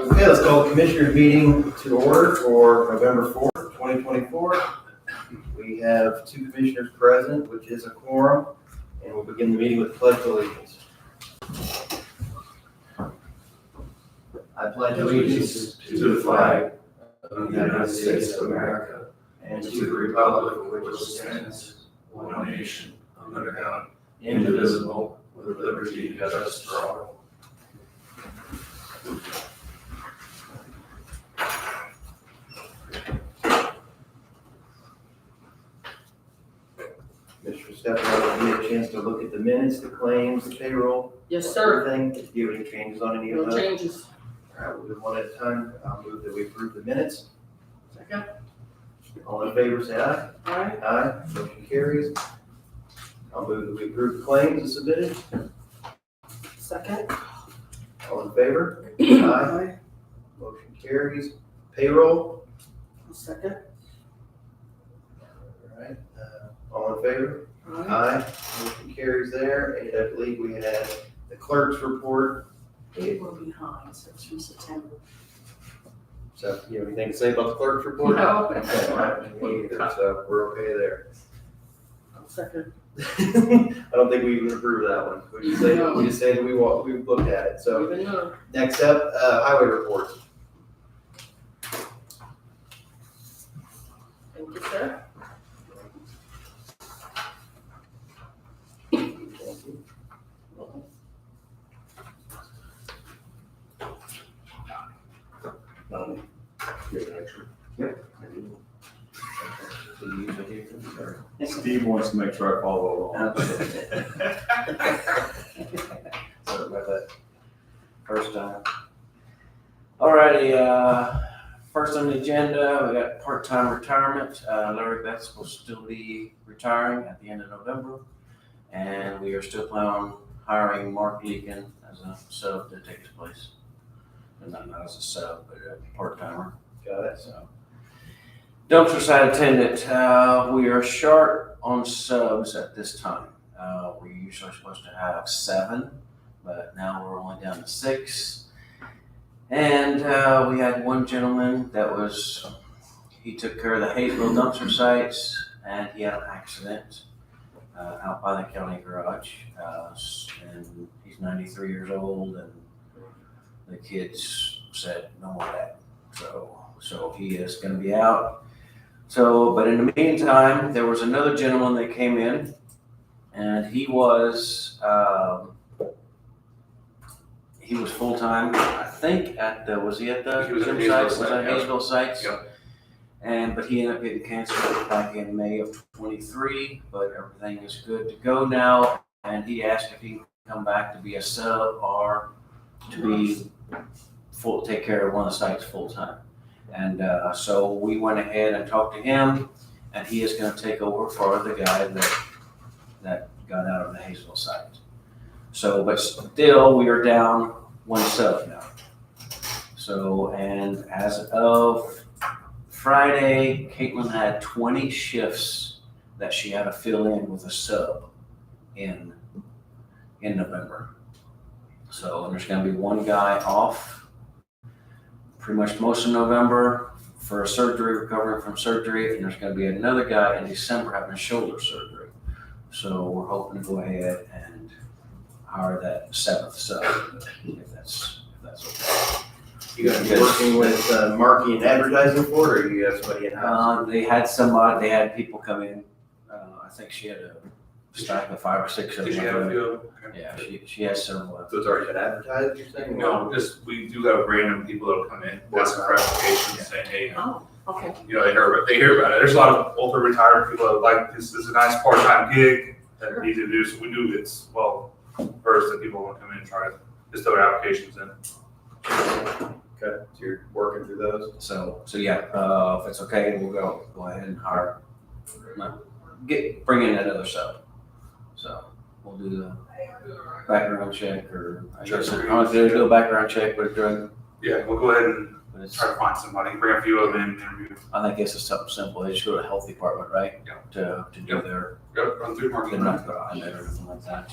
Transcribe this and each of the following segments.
Okay, let's call the commissioners meeting to order for November 4th, 2024. We have two commissioners present, which is a quorum, and we'll begin the meeting with the pledge of allegiance. I pledge allegiance to the flag of the United States of America and to the republic for which it stands, one nation, under God, indivisible, with liberty and justice for all. Mr. Stefano, did you get a chance to look at the minutes, the claims, the payroll? Yes, sir. Everything? Do you have any changes on any of No those? changes. All right, we'll do one at a time. I'll move that we approve the minutes. Second. All in favor, say aye. Aye. Aye, motion carries. I'll move that we approve the claims as submitted. Second. All in favor? Aye, motion carries. Payroll. Second. All right, all in favor? Aye. Aye, motion carries there. And I believe we had the clerk's report. They were behind, so it's from September. So, you have anything to say about the clerk's report? No. Okay, all right, me either, so we're okay there. Second. I don't think we even approved that one. We just say, No. we just say that we looked at it. So Even though. next up, highway reports. Thank you, sir. Steve wants to make sure I follow along. Sorry about that. First time. Alrighty, first on the agenda, we got part-time retirement. Larry Betts will still be retiring at the end of November. And we are still planning on hiring Mark Leakin as a sub to take his place. And not as a sub, but a part-timer. Got it. So, dumpster side attendant, we are short on subs at this time. We're usually supposed to have 7, but now we're only down to 6. And we had one gentleman he took care of the Hayesville dumpster sites, and he had an accident out by the county garage. And he's 93 years old, and the kids said, no more of that. So he is going to be out. So, but in the meantime, there was another gentleman that came in, and he was full-time, I think, He was at gym Hayesville sites, site, yeah. Hayesville sites. Yep. But he ended up getting cancer back in May of 23, but everything is good to go now. And he asked if he can come back to be a sub or to be take care of one of the sites full-time. And so we went ahead and talked to him, and he is going to take over for the guy that got out of the Hayesville site. So, but still, we are down one sub now. So, and as of Friday, Caitlin had 20 shifts that she had to fill in with a sub in November. So, and there's going to be one guy off pretty much most of November for a surgery, recovering from surgery, and there's going to be another guy in December having a shoulder surgery. So we're hoping to go ahead and hire that 7th sub, if that's okay. You guys are working with marketing and advertising for it, or you have somebody in-house? They had people come in. I think she had a stack of 5 or 6 of Did you have a them. few of them? Okay. Yeah, she has several. So it's already been advertised, you're saying? No, we do have random people that'll come in, ask for applications, saying, hey, Oh, okay. they hear about it. There's a lot of older retired people that like this is a nice part-time gig that Sure. need to do, so we do, it's, first that people want to come in and try to just throw their applications in. Okay, so you're working through those? So yeah, if it's okay, we'll go ahead and hire, bring in another sub. So we'll do the background check, or I guess I don't know if they do a background check, but Yeah, we'll go ahead and but it's, try to find somebody, bring a few of them in, interview. I guess it's something simple. They just go to the health department, right? Yeah. To do their, Yep, run through they're marketing. not going to or anything like that.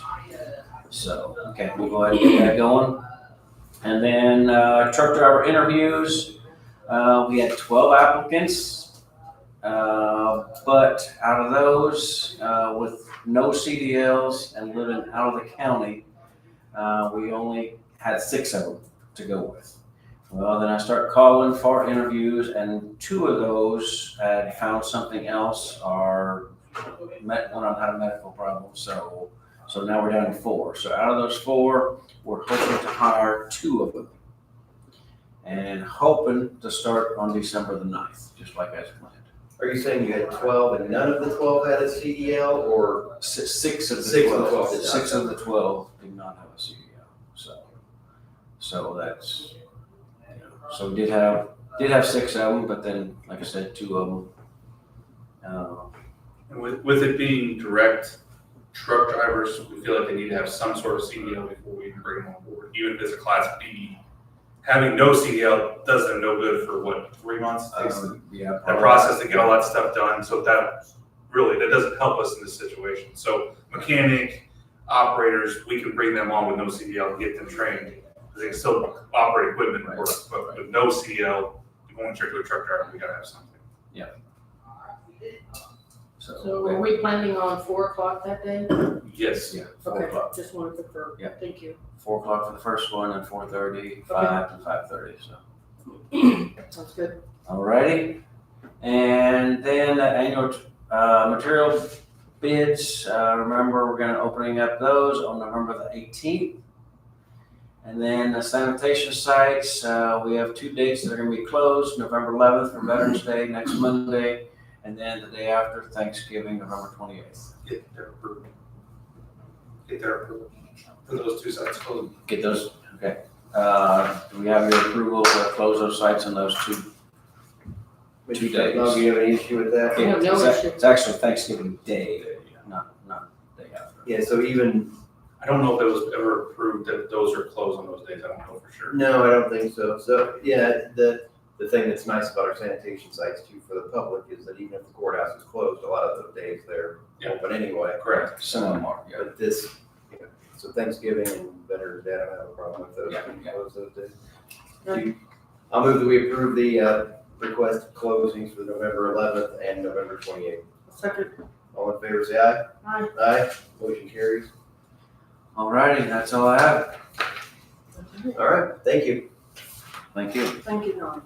So, okay, we'll go ahead and get that going. And then truck driver interviews, we had 12 applicants. But out of those, with no CDLs and living out of the county, we only had 6 of them to go with. Well, then I start calling for interviews, and 2 of those had found something else or one of them had a medical problem. So now we're down to 4. So out of those 4, we're hoping to hire 2 of them, and hoping to start on December the 9th, just like as planned. Are you saying you had 12 and none of the 12 had a CDL, or? 6 of the 6 of the 12. 12 did not. 6 of the 12 did not have a CDL. So that's, so we did have 6 of them, but then, like I said, 2 of them. And with it being direct truck drivers, we feel like they need to have some sort of CDL before we bring them on board, even if it's a Class B. Having no CDL does them no good for what, 3 months? Yeah. That process to get all that stuff done, so that doesn't help us in this situation. So mechanic, operators, we can bring them on with no CDL and get them trained, because they can still operate equipment and work, but with no CDL, going straight to a truck driver, we gotta have something. So are we planning on 4 o'clock that day? Yes. Yeah, 4 Okay, o'clock. just wanted to confirm. Yeah. Thank you. 4 o'clock for the first one, and 4:30, 5 to 5:30, so. Sounds good. Alrighty, and then the annual material bids, remember, we're gonna opening up those on November the 18th. And then the sanitation sites, we have 2 dates that are gonna be closed, November 11th for Veterans Day, next Monday, and then the day after Thanksgiving, November 28th. Get their approval. For those 2 sites closed. Get those, okay. Do we have your approval to close those sites on those 2? Which 2 days. Do you have any issue with that? Yeah. no issue. It's actually Thanksgiving Day, not day after. Yeah, so even, I don't know if it was ever approved that those are closed on those days, I don't know for sure. no, I don't think so. So, yeah, the thing that's nice about our sanitation sites too for the public is that even if the courthouse is closed, a lot of those days they're Yeah. open anyway. Correct. Some of them are, yeah. But this, so Thanksgiving and Veterans Day, I don't have a problem with those, Yeah, we can yeah. close those days. Right. I'll move that we approve the request closings for November 11th and November 28th. Second. All in favor, say aye. Aye. Aye, motion carries. Alrighty, that's all I have. All right, thank you. Thank you. Thank you, Don.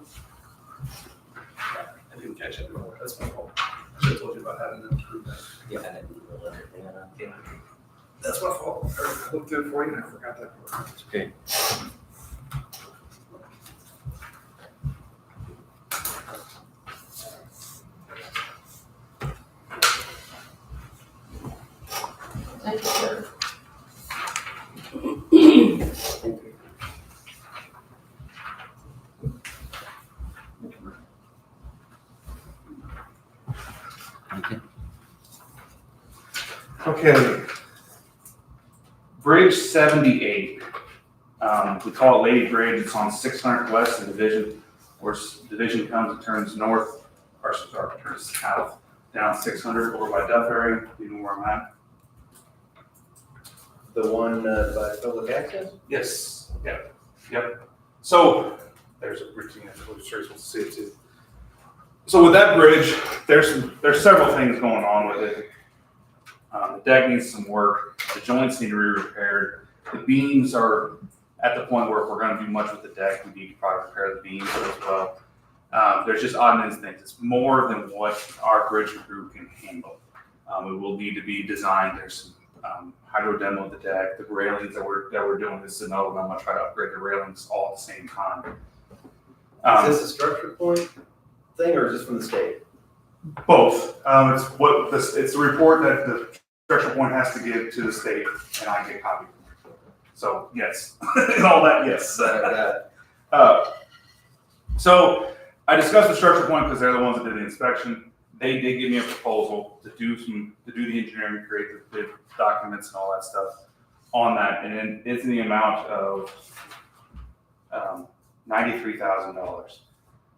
I didn't catch it before, that's my fault. I should have told you about having them approve that. Yeah, I didn't know everything. That's my fault. I looked through it for you and I forgot that part. Okay. Thank you, sir. Thank you. Okay. Bridge 78. We call it Lady Bridge. It's on 600 West and Division, where Division comes and turns north, or sorry, turns south, down 600 over by Duff area. You know where I'm at? The one by public access? Yes. Yep. So there's a routine. I'm sure you're supposed to see it too. So with that bridge, there's several things going on with it. The deck needs some work. The joints need to be repaired. The beams are at the point where if we're going to do much with the deck, we need to probably repair the beams as well. There's just odd and ends things. It's more than what our bridge crew can handle. It will need to be designed. There's some hydro demo of the deck. The railings that we're doing is another one. I'm going to try to upgrade the railings all at the same time. Is this a structure point thing or is this from the state? Both. It's the report that the structure point has to give to the state, and I get copied. So yes, and all that. Yes. So I discussed the structure point because they're the ones that did the inspection. They did give me a proposal to do the engineering, create the documents and all that stuff on that, and then it's in the amount of $93,000.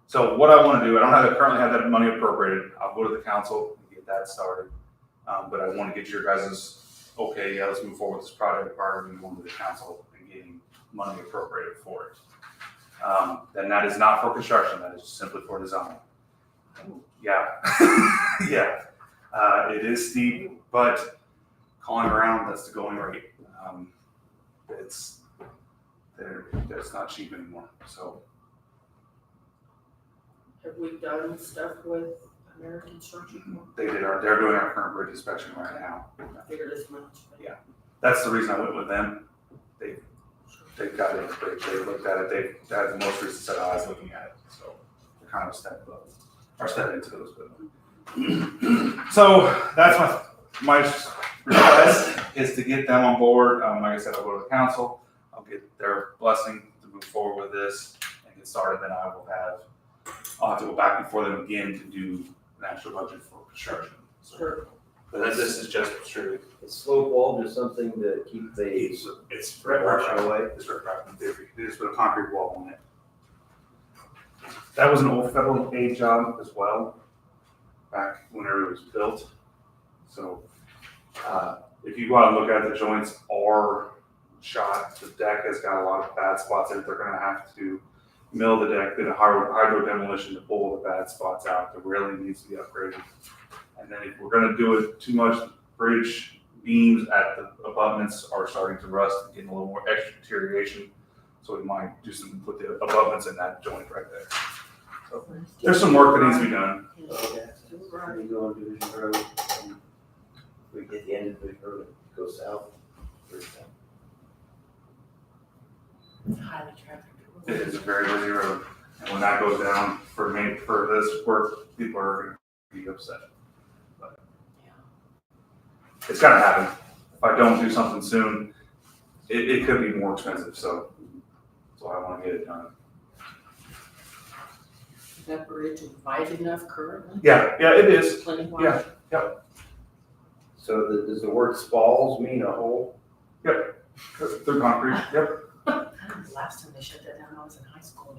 So what I want to do, I don't currently have that money appropriated. I'll go to the council and get that started. But I want to get your guys' okay, yeah, let's move forward with this project prior to going to the council and getting money appropriated for it. Then that is not for construction, that is simply for design. Yeah, yeah. It is steep, but calling around, that's the going rate. It's not cheap anymore, so. Have we done stuff with American Construction? They're doing our current bridge inspection right now. I figured as much. but- Yeah. That's the reason I went with them. They've got it, they looked at it, they had the most recent set of eyes looking at it, so they're kind of a step above, or step into those. So that's my request is to get them on board. Like I said, I'll go to the council, I'll get their blessing to move forward with this and get started, then I'll have to go back before them again to do an actual budget for construction. So, Sure. but this is just strictly, Is slope wall just something to keep the it's washing away? It's riprap. They just put a concrete wall on it. That was an old federal aid job as well, back whenever it was built. So, if you go out and look at it, the joints are shot. The deck has got a lot of bad spots in it. They're gonna have to mill the deck, did a hydro demolition to pull the bad spots out. The railing needs to be upgraded. And then if we're gonna do it too much, bridge beams at the abutments are starting to rust and getting a little more extra deterioration. So we might do some, put the abutments in that joint right there. So there's some work that needs to be done. Okay. You go on Division Road, and we get the end of Division Road, go south. Highly trafficked. It is a very busy road. And when that goes down for this work, people are gonna be upset. But it's gotta happen. If I don't do something soon, it could be more expensive, so that's why I wanna get it done. Is that bridge wide enough currently? Yeah, it is. Plenty wide? Yeah. So does the word spalls mean a hole? Through concrete, yep. Last time they shut that down, I was in high school.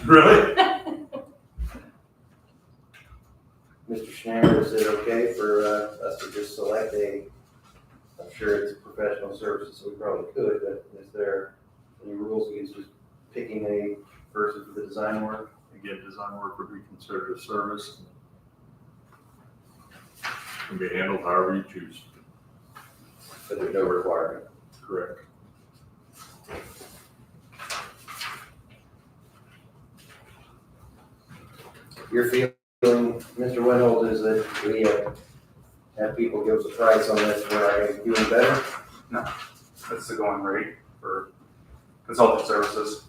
Really? Mr. Schneider, is it okay for us to just select I'm sure it's professional services, so we probably could, but is there any rules against just picking a person for the design work? Again, design work would be considered a service. Can be handled however you choose. But there's no requirement. Correct. Your feeling, Mr. Winhold, is that we have people give us a price on this, we're doing better? That's the going rate for consulting services.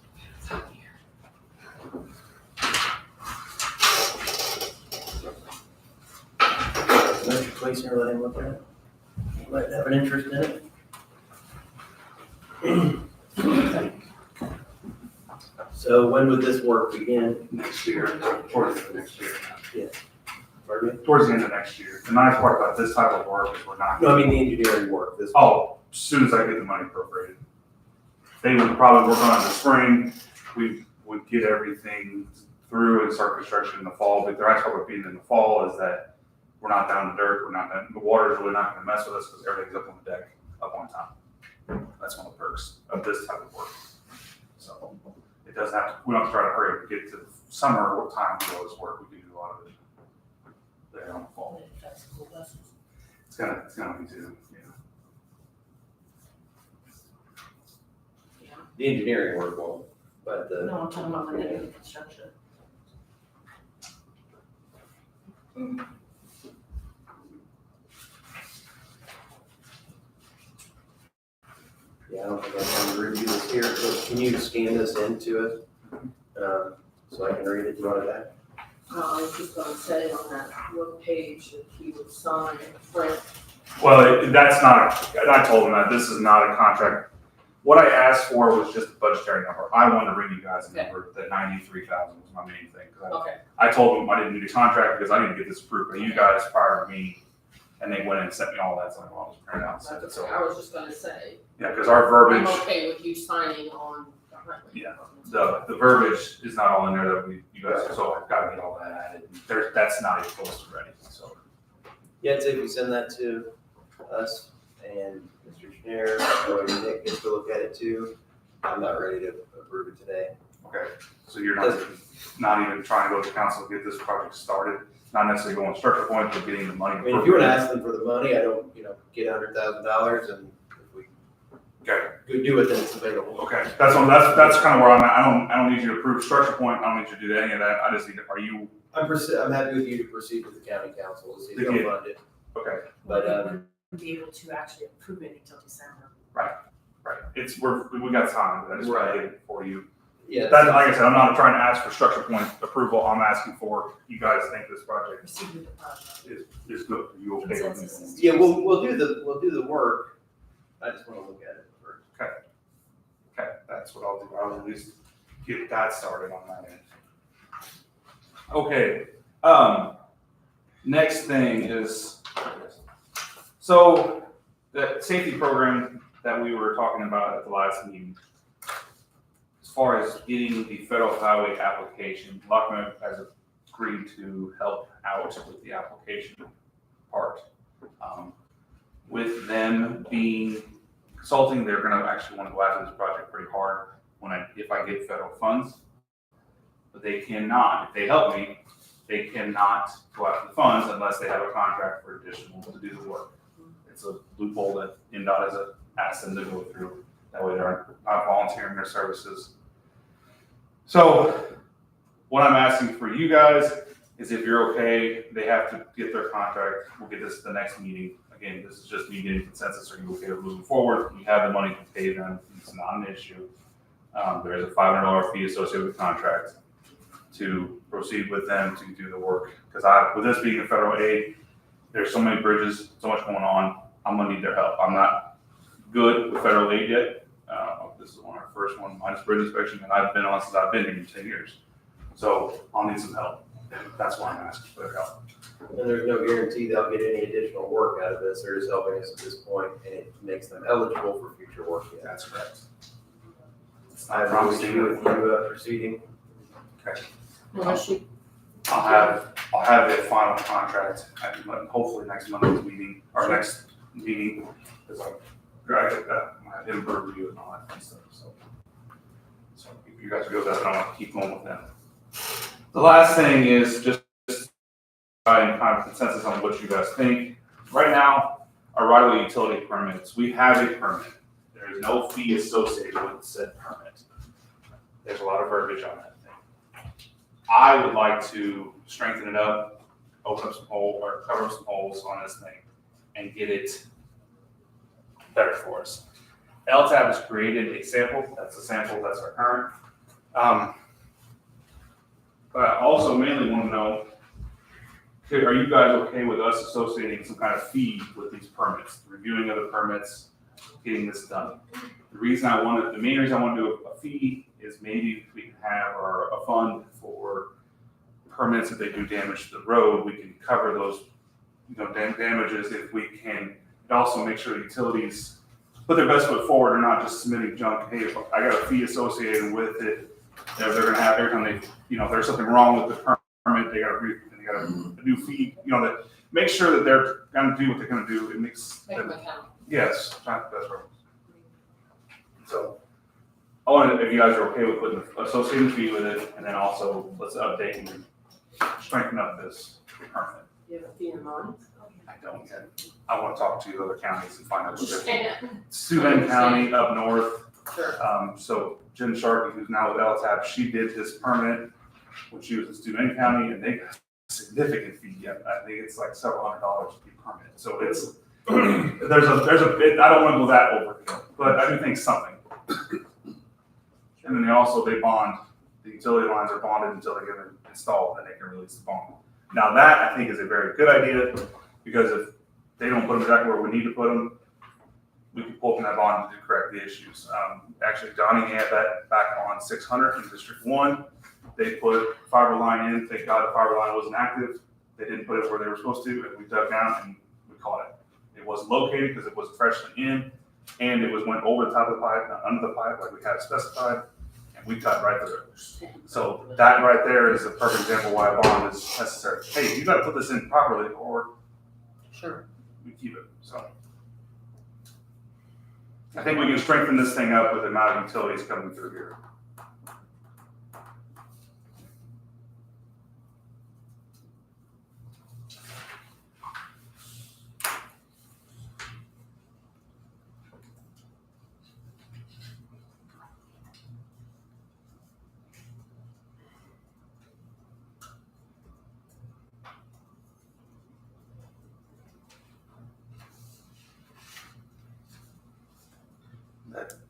Mr. Clayson, let him look at it? He might have an interest in it. So when would this work begin? Next year, towards the end of next year. Pardon me? Towards the end of next year. The nice part about this type of work is we're not. No, I mean the engineering work, this. Oh, as soon as I get the money appropriated. They would probably work on it in the spring. We would get everything through and start construction in the fall. But the nice part about being in the fall is that we're not down in the dirt. The water's really not gonna mess with us because everything's up on the deck, up on top. That's one of the perks of this type of work. So it doesn't have to, we don't have to try to hurry up to get to the summer or time to do this work. We can do a lot of it there on the fall. It's gonna be too, yeah. The engineering work won't, but the. No, I'm talking about the negative construction. Yeah, I don't think I have time to review this here, so can you scan this into it? So I can read it, do you want it back? I was just gonna say on that one page that he would sign and print. Well, that's not, I told him that this is not a contract. What I asked for was just a budgetary number. I wanted to bring you guys a number, that 93,000 was my main thing. 'Cause Okay. I told them I didn't need a contract because I need to get this approved by you guys prior to me. And they went in and sent me all that, so I'll just print it out and send it. So, I was just gonna say, yeah, because our I'm verbiage, okay with you signing on. Yeah, the verbiage is not all in there that you guys, so I've got to get all that added. That's not even close to ready, so. Yeah, I'd say if you send that to us and Mr. Schneier, or Nick gets to look at it too, I'm not ready to approve it today. Okay, so you're not even trying to go to council to get this project started, not necessarily going structure point, but getting the money. I mean, if you wanna ask them for the money, I don't, get $100,000 and if we Okay, could do it, then it's available. okay, that's kind of where I'm at. I don't need you to approve structure point, I don't need you to do any of that, I just need, are you, I'm happy with you to proceed with the county council, to see if they'll fund it, okay, but, wouldn't be able to actually approve it until December. right, we got time, but I just want to get it for you. yeah. That, like I said, I'm not trying to ask for structure point approval, I'm asking for, you guys think this project Proceed with the project. is good, are you okay with Consensus it? is- Yeah, we'll do the work, I just wanna look at it first. Okay, that's what I'll do, I'll at least get that started on that end. Okay, next thing is, so the safety program that we were talking about at the last meeting, as far as getting the federal highway application, Lockman has agreed to help out with the application part. With them being consulting, they're gonna actually wanna go after this project pretty hard if I get federal funds. But they cannot, if they help me, they cannot go after the funds unless they have a contract for additional to do the work. It's a loophole that NDOT has asked them to go through. That way they're not volunteering their services. So what I'm asking for you guys is if you're okay, they have to get their contract. We'll get this at the next meeting. Again, this is just me getting consensus. Are you okay with moving forward? We have the money to pay them. It's not an issue. There is a $500 fee associated with the contract to proceed with them to do the work. Because with this being a federal aid, there's so many bridges, so much going on. I'm gonna need their help. I'm not good with federal aid yet. This is our first one minus bridge inspection, and I've been on since I've been here in 10 years. So I'll need some help. That's why I'm asking for their help. And there's no guarantee they'll get any additional work out of this, they're just helping us at this point, and it makes them eligible for future work. Yeah. That's correct. I agree with you proceeding. Unless you, I'll have the final contract at hopefully next Monday's meeting, or next meeting, because I get that, I didn't review and all that kind of stuff, so if you guys are good with that, I want to keep going with them. The last thing is just kind of consensus on what you guys think. Right now, our right-of-way utility permits, we have a permit. There is no fee associated with said permit. There's a lot of verbiage on that thing. I would like to strengthen it up, open up some holes, or cover up some holes on this thing, and get it better for us. LTAP has created a sample, that's our current. But I also mainly want to know, are you guys okay with us associating some kind of fee with these permits, the reviewing of the permits, getting this done? The main reason I want to do a fee is maybe we can have a fund for permits if they do damage to the road, we can cover those, damages if we can. And also make sure the utilities put their best foot forward and not just submitting junk. Hey, I got a fee associated with it. They're going to have every time they, if there's something wrong with the permit, they got a new fee. That make sure that they're going to do what they're going to do. It makes make them account. yes, that's right. So I wanted, if you guys are okay with putting an associated fee with it, and then also let's update and strengthen up this permit. You have a fee in mind? I don't yet. I want to talk to the other counties and find out what Just they're. can't. Steuben County up north. Sure. So Jen Sharkey, who's now with LTAP, she did this permit when she was in Steuben County, and they got a significant fee. I think it's like several $100s to be permit. So it's there's a bit. I don't want to go that overkill, but I do think something. And then they bond. The utility lines are bonded until they get installed, and they can release the bond. Now that I think is a very good idea, because if they don't put them exactly where we need to put them, we can pull from that bond to correct the issues. Actually, Donnie had that back on 600 in District 1. They put fiber line in. Thank God the fiber line wasn't active. They didn't put it where they were supposed to, and we dug down and we caught it. It wasn't located because it wasn't freshly in, and it went over the top of the pipe, not under the pipe like we had it specified, and we cut right through it. So that right there is a perfect example why a bond is necessary. Hey, you got to put this in properly, or Sure. we keep it. So I think we can strengthen this thing up with the amount of utilities coming through here.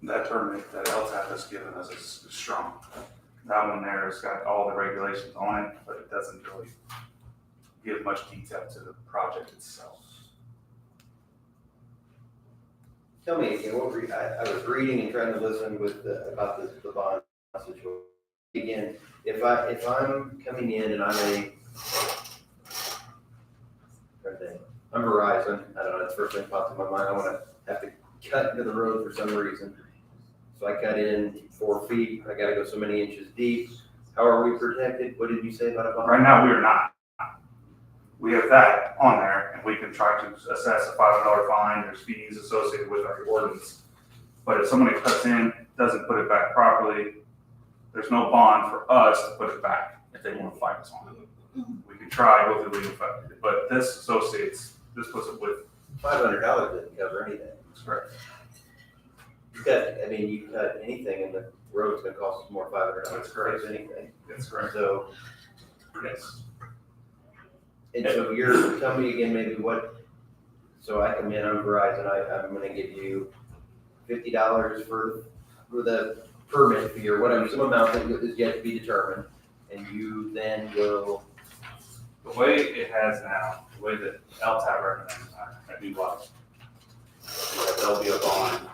That permit that LTAP has given us is strong. That one there has got all the regulations on it, but it doesn't really give much detail to the project itself. Tell me again, what were you, I was reading and trying to listen with, about the bond situation. Again, if I'm coming in and I'm I'm Verizon, I don't know, that's the first thing that popped in my mind, I wanna have to cut into the road for some reason. So I cut in 4 feet, I gotta go so many inches deep. How are we protected? What did you say about a bond? Right now, we are not. We have that on there, and we can try to assess a $500 fine. There's fees associated with our ordinance. But if somebody cuts in, doesn't put it back properly, there's no bond for us to put it back if they want to fight us on it. We can try, go through legal fight, but this puts it with. $500 doesn't cover anything. That's correct. You cut anything and the road's gonna cost us more $500 That's to correct. fix anything. That's correct. So, Yes. and so you're, tell me again maybe what, so I come in on Verizon, I'm gonna give you $50 for the permit fee or whatever, some amount that is yet to be determined, and you then will, The way it has now, the way that LTAP recommends, I do like, is that there'll be a bond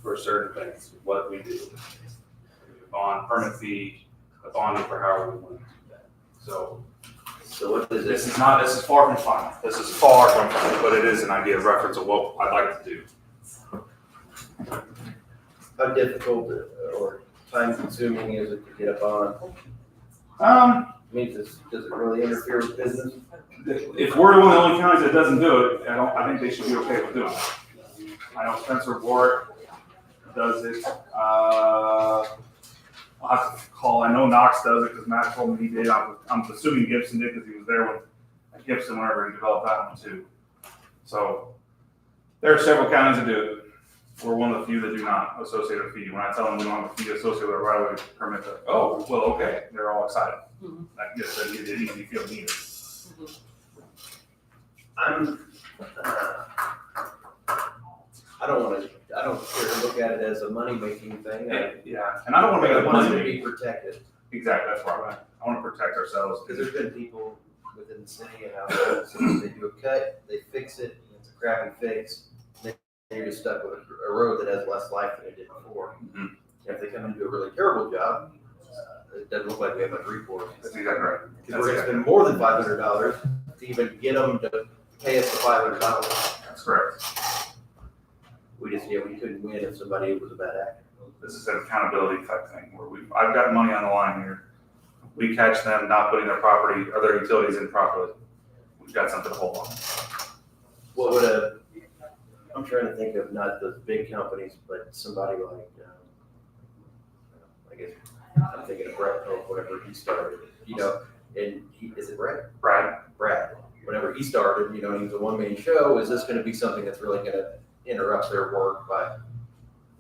for certain things, what we do. A bond, permit fee, a bonding for however we want to do that. So so what does this this, is far from final. This is far from final, but it is an idea of reference of what I'd like to do. how difficult or time consuming is it to get a bond? Um, I mean, does it really interfere with business? if we're one of the only counties that doesn't do it, I think they should be okay with doing it. I know Spencer Ward does it. I'll have to call, I know Knox does it because Matt told me he did. I'm assuming Gibson did because he was there when at Gibson whenever he developed that one too. So there are several counties that do it. We're one of the few that do not associate a fee. When I tell them we don't have a fee associated with a right of way permit, they're like, oh, well, okay. They're all excited. I guess that it easy feel needed. I don't care to look at it as a money-making thing. Yeah, and I don't want to make I it want it to money. be protected, Exactly, that's why I want to protect ourselves. because there's been people within the city and outside, so they do a cut, they fix it, and it's a crappy fix. Then you're just stuck with a road that has less life than it did before. Mhm. And if they come and do a really terrible job, it doesn't look like we have much recourse. That's exactly right. Because we're gonna spend more than $500 to even get them to pay us the $500. That's correct. We couldn't win if somebody was a bad actor. This is an accountability type thing where I've got money on the line here. We catch them not putting their property or their utilities in properly. We've got something to hold on. What would I'm trying to think of not the big companies, but somebody like, I guess, I'm thinking of Brett Pope, whenever he started, and is it Brett? Right? Brad, whenever he started, he was a one-man show, is this gonna be something that's really gonna interrupt their work by?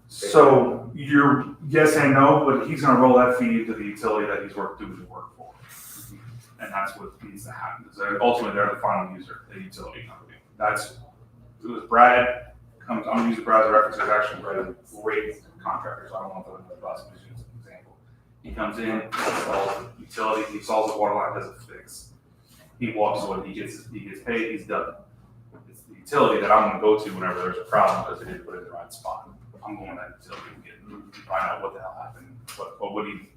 So you're yes and no, but he's gonna roll that fee into the utility that he's doing the work for. And that's what needs to happen, because ultimately they're the final user, the utility company. It was Brad, I'm gonna use Brad as a reference, there's actually Brad is a great contractor, so I don't want to throw him in the bus, but just an example. He comes in, he installs the utility, he installs the water line, does it fix. He walks away, he gets paid, he's done. It's the utility that I'm gonna go to whenever there's a problem, because they didn't put it in the right spot. I'm going to that utility and find out what the hell happened,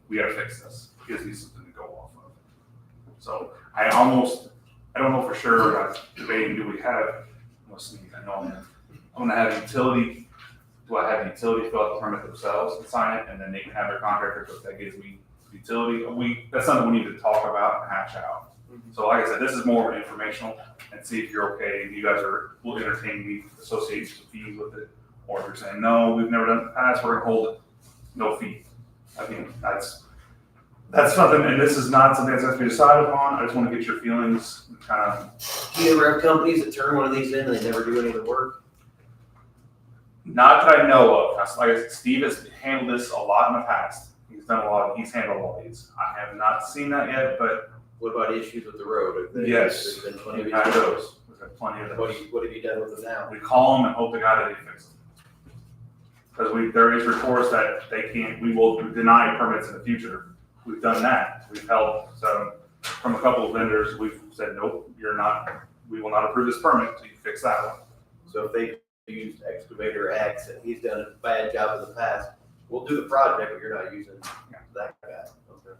we gotta fix this, gives me something to go off of. So I don't know for sure, I'm debating, I know I'm gonna have utility, do I have utility fill out the permit themselves and sign it, and then they can have their contractor, but that gives me utility, that's something we need to talk about and hash out. So like I said, this is more informational, and see if you're okay, if you guys will entertain me associating some fees with it, or if you're saying, no, we've never done it in the past, we're gonna hold it, no fee. I mean, that's something, and this is not something that has to be decided upon, I just wanna get your feelings, kind of, Do you ever have companies that turn one of these in and they never do any of the work? not that I know of. Like I said, Steve has handled this a lot in the past. He's handled a lot of these. I have not seen that yet, but What about issues with the road? Have they- yes, There's been plenty we've of had issues. those. We've had plenty of those. What have you done with them now? We call them and hope to God that they fix them. Because there is reports that they can't, we will deny permits in the future. We've done that. We've held some, from a couple of vendors, we've said, nope, we will not approve this permit until you fix that one. So if they used excavator X and he's done a bad job in the past, we'll do the project, but you're not using that guy. Okay.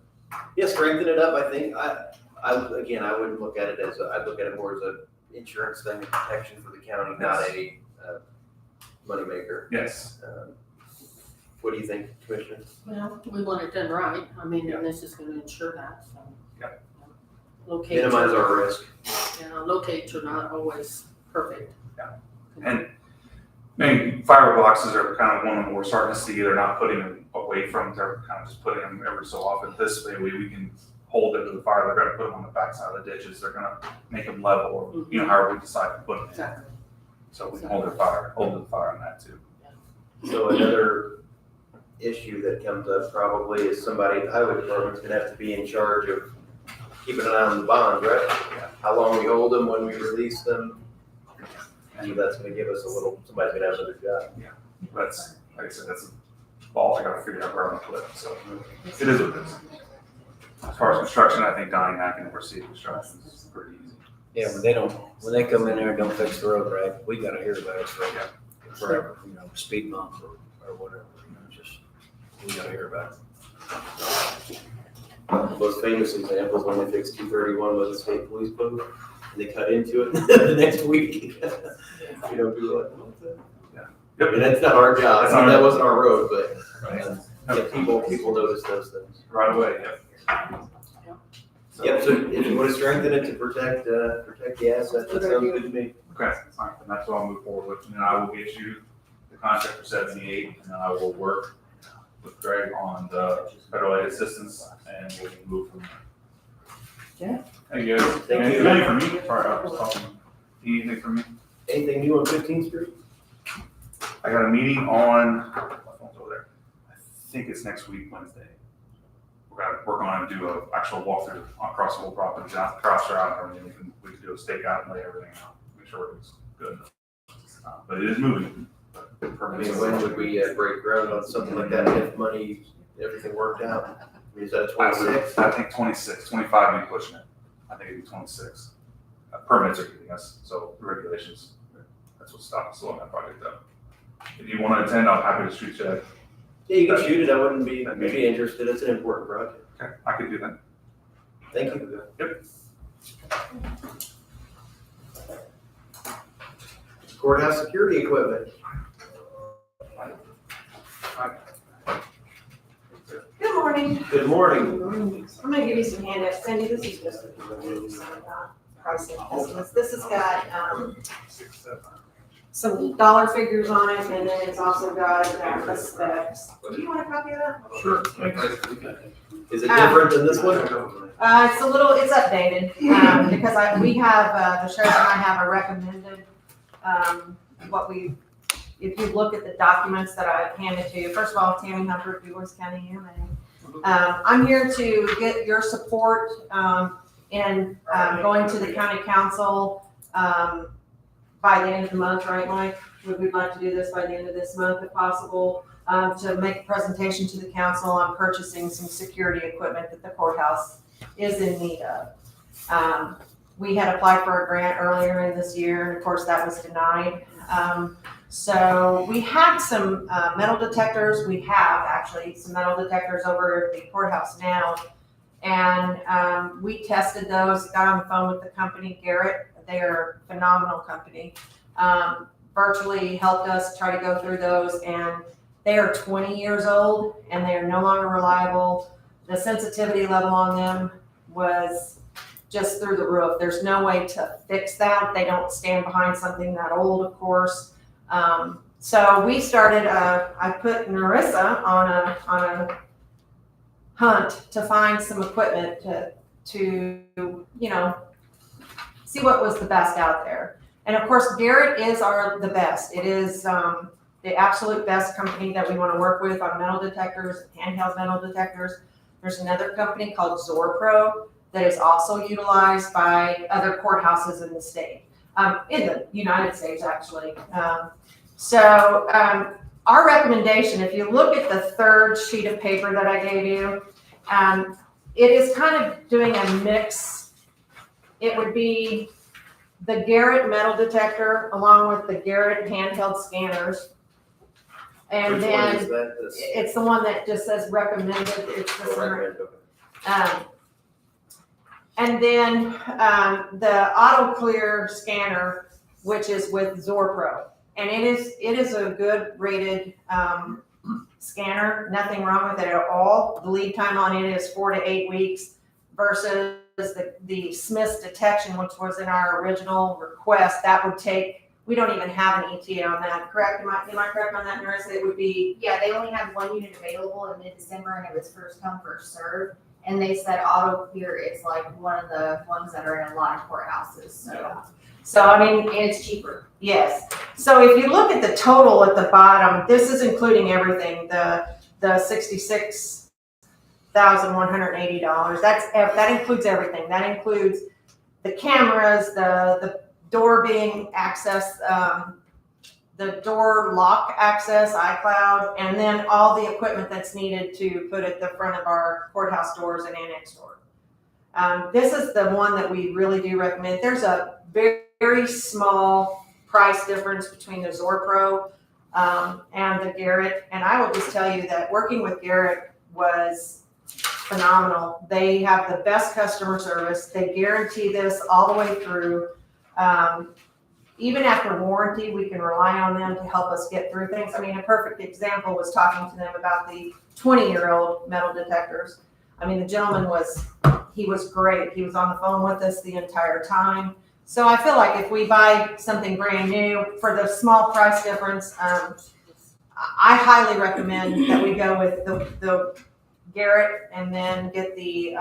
Yeah, strengthen it up, I think. Again, I wouldn't look at it I'd look at it more as a insurance thing, protection for the county, not a moneymaker. Yes. What do you think, Commissioner? Well, we want it done right, I mean, Yeah. and this is gonna ensure that, so. Yeah. Locates, Minimize our risk. locates are not always perfect. Yeah. And fiber boxes are kind of one of them we're starting to see. They're not putting them away from, they're kind of just putting them every so often. This way we can hold them to the fire. They're gonna put them on the backside of the ditches. They're gonna make them level, or, however we decide to put them in. Exactly. So we can hold to the fire on that too. So another issue that comes up probably is somebody at the highway department's gonna have to be in charge of keeping an eye on the bonds, right? Yeah. How long we hold them, when we release them. And that's gonna give us somebody's gonna have another job. That's, like I said, that's a ball I gotta figure out where I'm gonna put it. So it is what it is. As far as construction, I think Donnie and I can oversee construction. It's pretty easy. Yeah, when they come in there and don't fix the road right, we gotta hear about it forever, speed bump or whatever, just, we gotta hear about it. Most famous example is when they fixed 231 with the state police boat, and they cut into it the next week. People are like, what the? Yep. And that's not our job, That's I mean, not that our- wasn't our road, but, Right. yeah, people notice those things. Right away, yep. Yep, so if you wanna strengthen it to protect the assets, that sounds good to me. Okay, all right, and that's what I'll move forward with, and then I will get you the contract for 78, and then I will work with Greg on the federal aid assistance, and we'll move from there. Yeah. Hey, guys, Thank you. anything from me? Sorry, I was talking. Anything from me? Anything new on 15th Street? I got a meeting on, my phone's over there, I think it's next week, Wednesday. We're gonna work on and do an actual walkthrough across the whole property, across around, and we can do a stakeout and lay everything out, make sure it's good. But it is moving. I mean, when would we break ground on something like that, if money, everything worked out? I mean, is that a 26? I think 26, 25 be pushing it. I think it'd be 26. Permits are getting us, so regulations, that's what's slowing that project up. If you want to attend, I'm happy to shoot you. Yeah, you can shoot it, I wouldn't be interested, it's an important project. Okay, I could do that. Thank you. Yep. Courthouse security equipment. Good morning. Good morning. I'm gonna give you some handouts. Sandy, this is just pricing estimates. This has got, some dollar figures on it, and then it's also got, the specs. Do you want a copy of that? Sure. Is it different than this one? It's updated, because we have, the sheriff and I have a recommended, if you look at the documents that I handed to you, first of all, Tammy Humphrey, DuBois County EMA. I'm here to get your support, in, going to the county council, by the end of the month, right, Mike? We'd like to do this by the end of this month if possible, to make a presentation to the council on purchasing some security equipment that the courthouse is in need of. We had applied for a grant earlier in this year, and of course that was denied. So we have some metal detectors. We have actually some metal detectors over at the courthouse now. And we tested those, got on the phone with the company, Garrett. They are a phenomenal company. Virtually helped us try to go through those, and they are 20 years old and they are no longer reliable. The sensitivity level on them was just through the roof. There's no way to fix that. They don't stand behind something that old, of course. So we started, I put Narissa on a hunt to find some equipment to, you know, see what was the best out there. And of course, Garrett is the best. It is the absolute best company that we want to work with on metal detectors, handheld metal detectors. There's another company called ZorPro that is also utilized by other courthouses in the state, in the United States, actually. Our recommendation, if you look at the third sheet of paper that I gave you, it is kind of doing a mix. It would be the Garrett metal detector along with the Garrett handheld scanners. And Which one then is that? it's the one that just says recommended. It's the summary. And then the Auto Clear scanner, which is with ZorPro. And it is a good rated scanner, nothing wrong with it at all. The lead time on it is 4 to 8 weeks versus the Smith's detection, which was in our original request. That would take, we don't even have an ETA on that, correct? Am I correct on that, Narissa? It would be, Yeah, they only had one unit available in mid-December and it was first come, first served. And they said Auto Clear is like one of the ones that are in a lot of courthouses, so. so I mean, And it's cheaper. yes. So if you look at the total at the bottom, this is including everything, the $66,180. That includes everything. That includes the cameras, the door being accessed, the door lock access, iCloud, and then all the equipment that's needed to put at the front of our courthouse doors and annex door. This is the one that we really do recommend. There's a very, very small price difference between the ZorPro and the Garrett. And I will just tell you that working with Garrett was phenomenal. They have the best customer service. They guarantee this all the way through. Even after warranty, we can rely on them to help us get through things. I mean, a perfect example was talking to them about the 20-year-old metal detectors. I mean, the gentleman was great. He was on the phone with us the entire time. So I feel like if we buy something brand new for the small price difference, I highly recommend that we go with the Garrett and then get the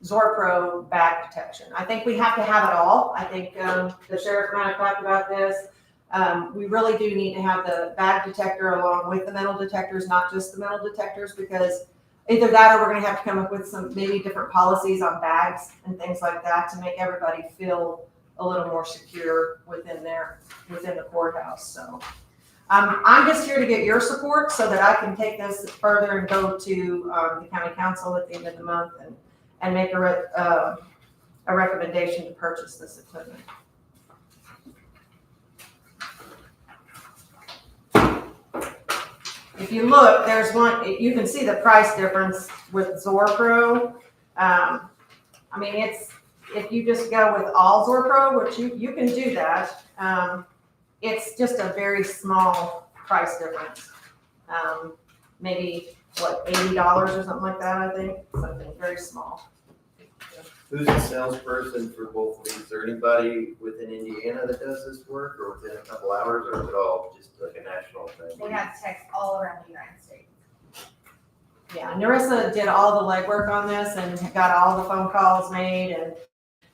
ZorPro bag detection. I think we have to have it all. I think the sheriff and I have talked about this. We really do need to have the bag detector along with the metal detectors, not just the metal detectors, because either that or we're going to have to come up with some maybe different policies on bags and things like that to make everybody feel a little more secure within the courthouse. So I'm just here to get your support so that I can take this further and go to the county council at the end of the month and make a recommendation to purchase this equipment. If you look, there's one, you can see the price difference with ZorPro. I mean, if you just go with all ZorPro, which you can do that, it's just a very small price difference. Maybe what, $80 or something like that, I think, something very small. Who's the salesperson for both of these? Is there anybody within Indiana that does this work, or within a couple hours, or is it all just like a national thing? We have techs all around the United States. Yeah, Narissa did all the legwork on this and got all the phone calls made and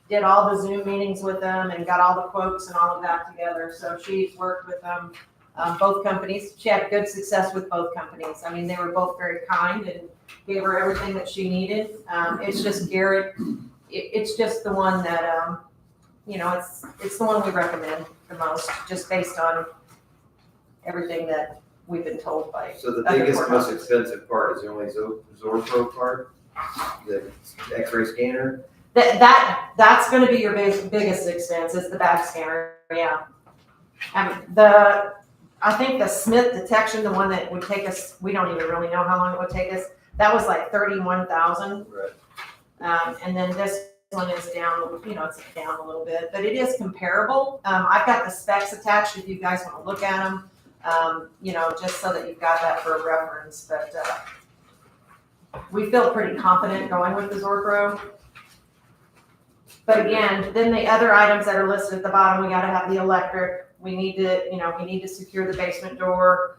did all the Zoom meetings with them and got all the quotes and all of that together. So she's worked with them, both companies. She had good success with both companies. I mean, they were both very kind and gave her everything that she needed. It's just Garrett. It's just the one that, it's the one we recommend the most, just based on everything that we've been told by. So the other biggest, most courthouses. expensive part is the only ZorPro part, the X-ray scanner. That's going to be your biggest expense is the bag scanner. Yeah. I think the Smith detection, the one that would take us, we don't even really know how long it would take us. That was like $31,000. Right. And then this one is down, it's down a little bit, but it is comparable. I've got the specs attached if you guys want to look at them, just so that you've got that for a reference. But we feel pretty confident going with the ZorPro. But again, then the other items that are listed at the bottom, we got to have the electric, We need to secure the basement door.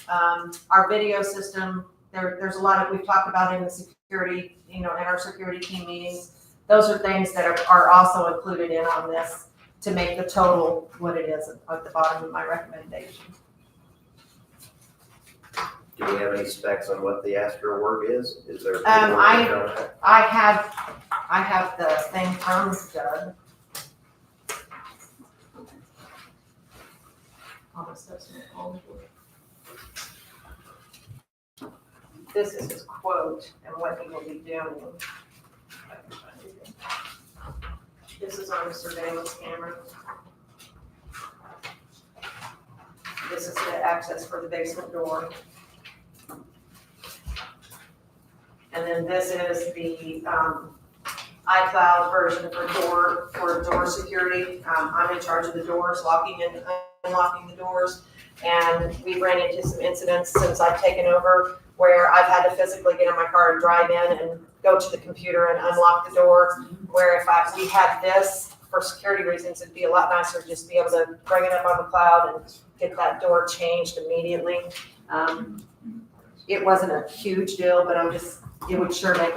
Our video system, there's a lot of, we've talked about in the security, in our security team meetings. Those are things that are also included in on this to make the total what it is at the bottom of my recommendation. Do we have any specs on what the Astro work is? Is there? I have the thing from Doug. Almost doesn't hold. This is his quote and what he will be doing. This is on the surveillance camera. This is the access for the basement door. And then this is the iCloud version for door security. I'm in charge of the doors, locking and unlocking the doors. And we ran into some incidents since I've taken over where I've had to physically get in my car and drive in and go to the computer and unlock the door. Where if we had this, for security reasons, it'd be a lot nicer to just be able to bring it up on the cloud and get that door changed immediately. It wasn't a huge deal, but it would sure make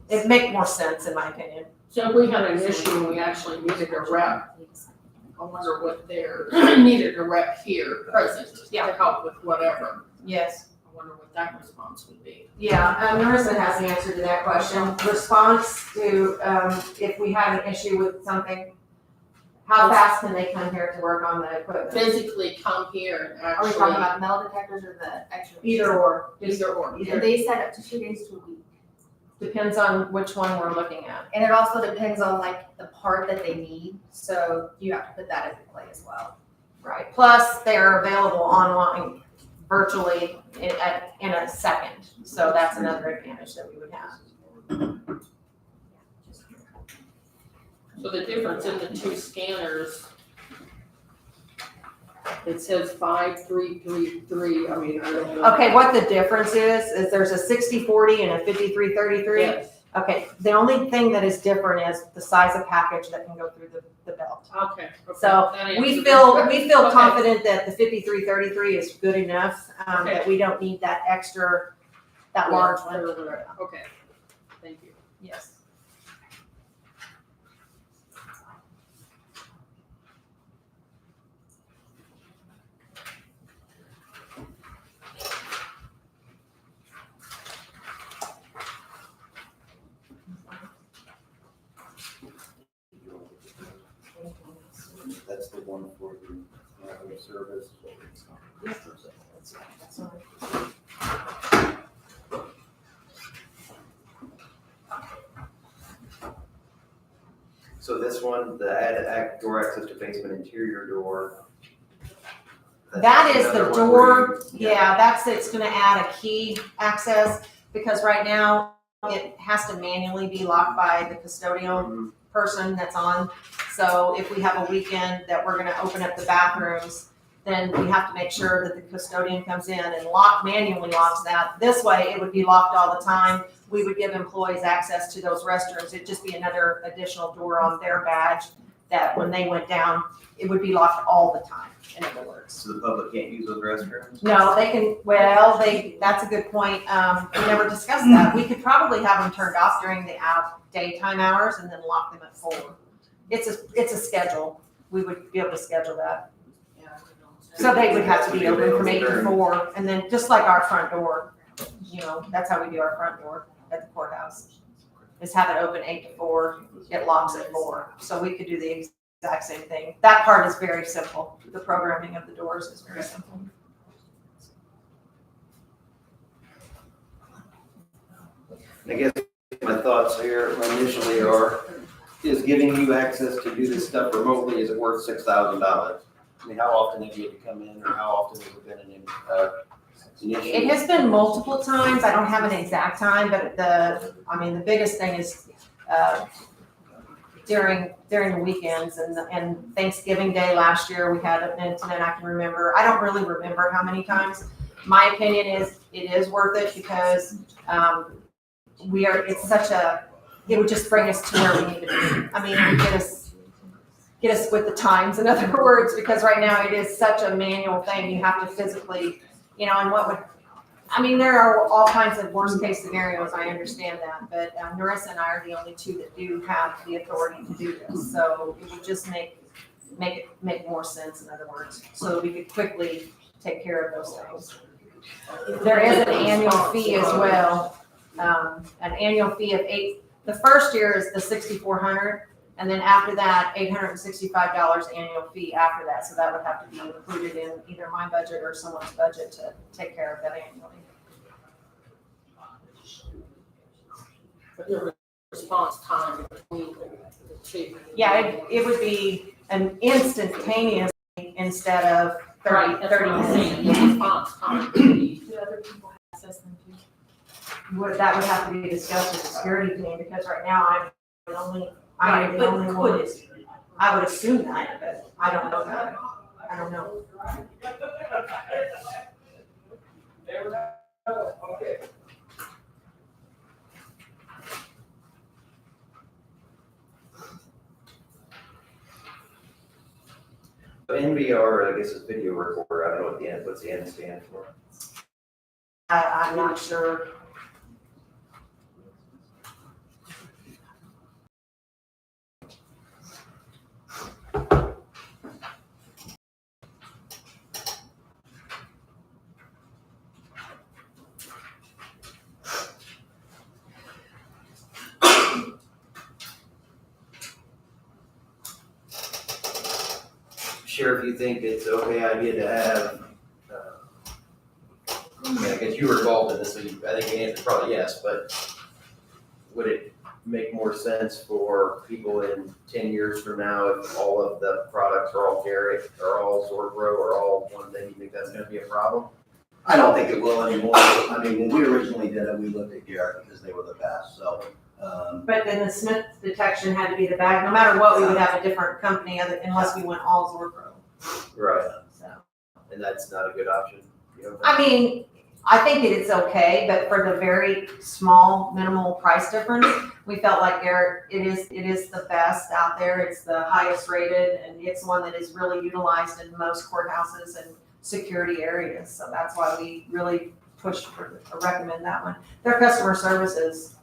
it'd make more sense in my opinion. So if we had an issue and we actually needed a rep, I wonder what needed a rep here present to help with whatever. Yes. I wonder what that response would be. Yeah, Marissa has the answer to that question. Response to, if we had an issue with something, how fast can they come here to work on the equipment? Physically come here and Are we actually. talking about metal detectors or the X-ray? Either or, Either or. And they said up to 2 days to a week. depends on which one we're looking at. And it also depends on like the part that they need, so you have to put that into play as well. Right. Plus, they are available online virtually in a second. So that's another advantage that we would have. So the difference in the two scanners, it says 5333, I mean, I don't know. Okay, what the difference is there's a 60/40 and a 53/33. Yes, Okay, the only thing that is different is the size of package that can go through the belt. okay. So That we answers feel it. Okay. confident that the 53/33 is good enough, Okay. that we don't need that extra, that large one. Okay, thank you. Yes. That's the one for the service. So this one, the add door access to basement interior door. That is another the one where door, you- it's gonna add a key access, because right now it has to manually be locked by the custodial person that's on. So if we have a weekend that we're gonna open up the bathrooms, then we have to make sure that the custodian comes in and manually locks that. This way, it would be locked all the time. We would give employees access to those restrooms. It'd just be another additional door on their badge that when they went down, it would be locked all the time, and it works. So the public can't use those restrooms? No, they can, that's a good point. We never discussed that. We could probably have them turned off during the daytime hours and then lock them at 4. It's a schedule. We would be able to schedule that. So they would have to be open from 8 to 4, and then just like our front door, that's how we do our front door at the courthouse. Is have it open 8 to 4, it locks at 4. So we could do the exact same thing. That part is very simple. The programming of the doors is very simple. I guess my thoughts here initially is giving you access to do this stuff remotely, is it worth $6,000? I mean, how often have you had to come in, or how often has it been an issue? It has been multiple times. I don't have an exact time, but the biggest thing is during the weekends and Thanksgiving Day last year, we had an incident I can remember. I don't really remember how many times. My opinion is it is worth it because it would just bring us to where we need to be. I mean, it would get us get us with the times, in other words, because right now it is such a manual thing, you have to physically, and what would, I mean, there are all kinds of worst case scenarios, I understand that, but Narissa and I are the only two that do have the authority to do this, so it would just make more sense, in other words, so that we could quickly take care of those things. There is an annual fee as well, an annual fee of the first year is the $6,400, and then after that, $865 annual fee after that, so that would have to be included in either my budget or someone's budget to take care of that annually. But your response time between the two. Yeah, it would be an instantaneous instead of 30 Right, that's what I'm saying, minutes. the response time would be. Do other people access them too? That would have to be discussed with the security team, because right now I'm the only But one. could it? I would assume that, but I don't know that. I don't know. NVR, I guess, is video recorder. I don't know what's the N stand for. I'm not sure. Sheriff, you think it's okay idea to have, I mean, I guess you were involved in this, so I think the answer is probably yes, but would it make more sense for people in 10 years from now if all of the products are all Garrett, or all Zorpro, or all one thing? You think that's gonna be a problem? I don't think it will anymore. I mean, when we originally did it, we looked at Garrett because they were the best, so. But then the Smith detection had to be the bag. No matter what, we would have a different company unless we went all Zorpro. Right, So, and that's not a good option, you know? I mean, I think it's okay, but for the very small, minimal price difference, we felt like Garrett, it is the best out there. It's the highest rated, and it's one that is really utilized in most courthouses and security areas. So that's why we really pushed for, or recommend that one. Their customer service is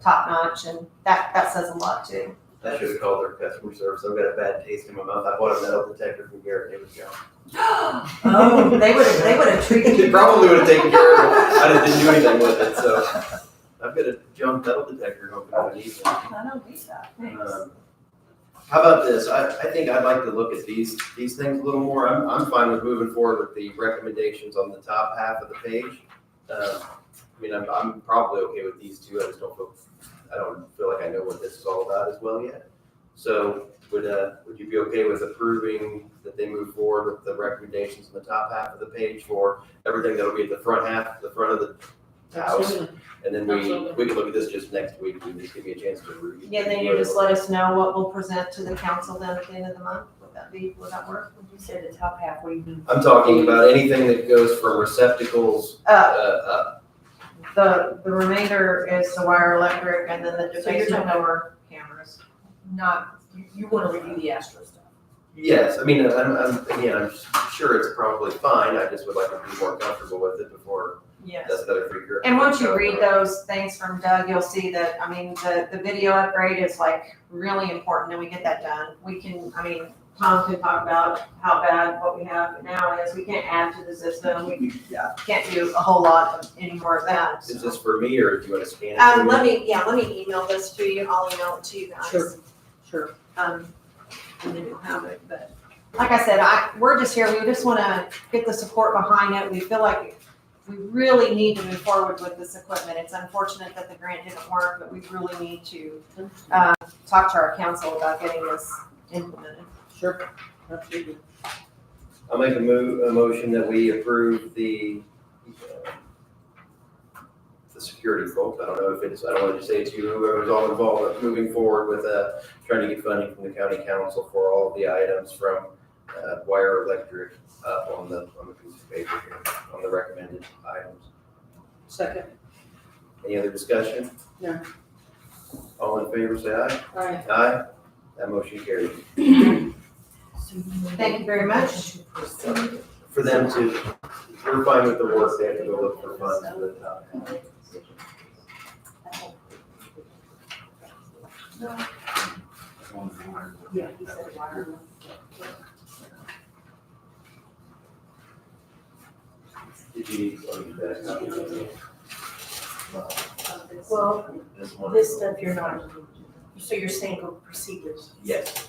top notch, and that says a lot too. I should have called their customer service. I've got a bad taste in my mouth. I bought a metal detector from Garrett, it was gone. Oh, they would have treated It you. probably would have taken care of it. I didn't do anything with it, so I've got a junk metal detector hoping I need one. I don't need that, thanks. How about this? I think I'd like to look at these things a little more. I'm fine with moving forward with the recommendations on the top half of the page. I mean, I'm probably okay with these two. I don't feel like I know what this is all about as well yet. So would you be okay with approving that they move forward with the recommendations in the top half of the page for everything that'll be at the front half, the front of the house? Absolutely. And then Absolutely. we can look at this just next week and just give me a chance to review. Yeah, then you just let us know what we'll present to the council then at the end of the month. Would that work? Would you say the top half, what do you mean? I'm talking about anything that goes from receptacles up. The remainder is the wire electric and then the So you're basement talking- door cameras. Not, you wanna review the Astro stuff. Yes, I mean, I'm sure it's probably fine. I just would like to be more comfortable with it before Yes. that's another figure. And once you read those things from Doug, you'll see that, I mean, the video upgrade is like really important and we get that done. We can, I mean, Tom can talk about how bad what we have now is. We can't add to the system. We can't do a whole lot of any more of that. Is this for me or do you want to scan it? for me? Let me email this to you. I'll email it to you guys. Sure. And then you'll have it, but like I said, we're just here, we just wanna get the support behind it. We feel like we really need to move forward with this equipment. It's unfortunate that the grant didn't work, but we really need to, talk to our council about getting this implemented. Sure. Absolutely. I'll make a motion that we approve the security folks. I don't know if it's, I don't want to just say it's you, whoever's all involved, but moving forward with, trying to get funding from the county council for all of the items from, wire electric up on the piece of paper here, on the recommended items. Second. Any other discussion? No. All in favor, say aye. All right. Aye. That motion carries. Thank you very much. For them to, we're fine with the work, they have to go look for funds for the top. Did you, oh, you better not. Well, This one. this stuff you're not, so you're saying go proceed with. Yes.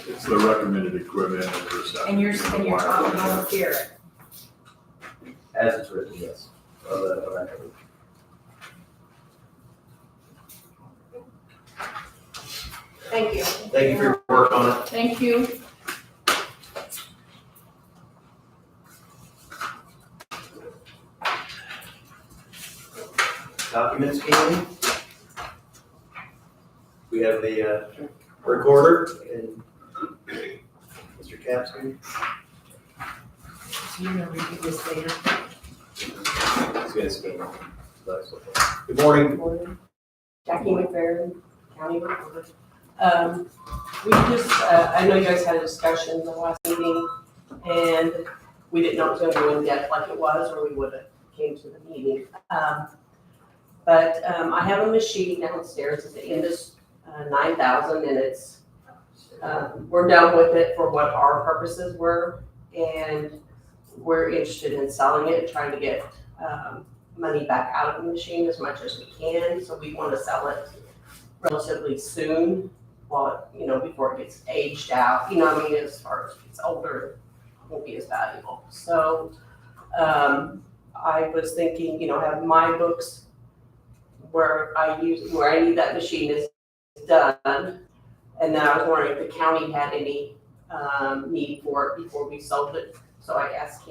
It's the recommended equipment and there's. And you're talking on here. As it's written, yes. On that page. Thank you. Thank you for your work on it. Thank you. Document scanning. We have the recorder and Mr. Capson. So you're gonna review this later. He's gonna scan. Good morning. Morning. Jackie McFerrin, County Recorder. We just, I know you guys had a discussion in the last meeting, and we didn't know it was gonna go in depth like it was, or we would've came to the meeting. But I have a machine downstairs at the end of 9,000, and it's, we're done with it for what our purposes were, and we're interested in selling it, trying to get money back out of the machine as much as we can, so we want to sell it relatively soon, while, you know, before it gets aged out, you know what I mean, as far as it's older, it won't be as valuable. So I was thinking, you know, have my books where I need that machine is done, and then I was wondering if the county had any need for it before we sold it. So I asked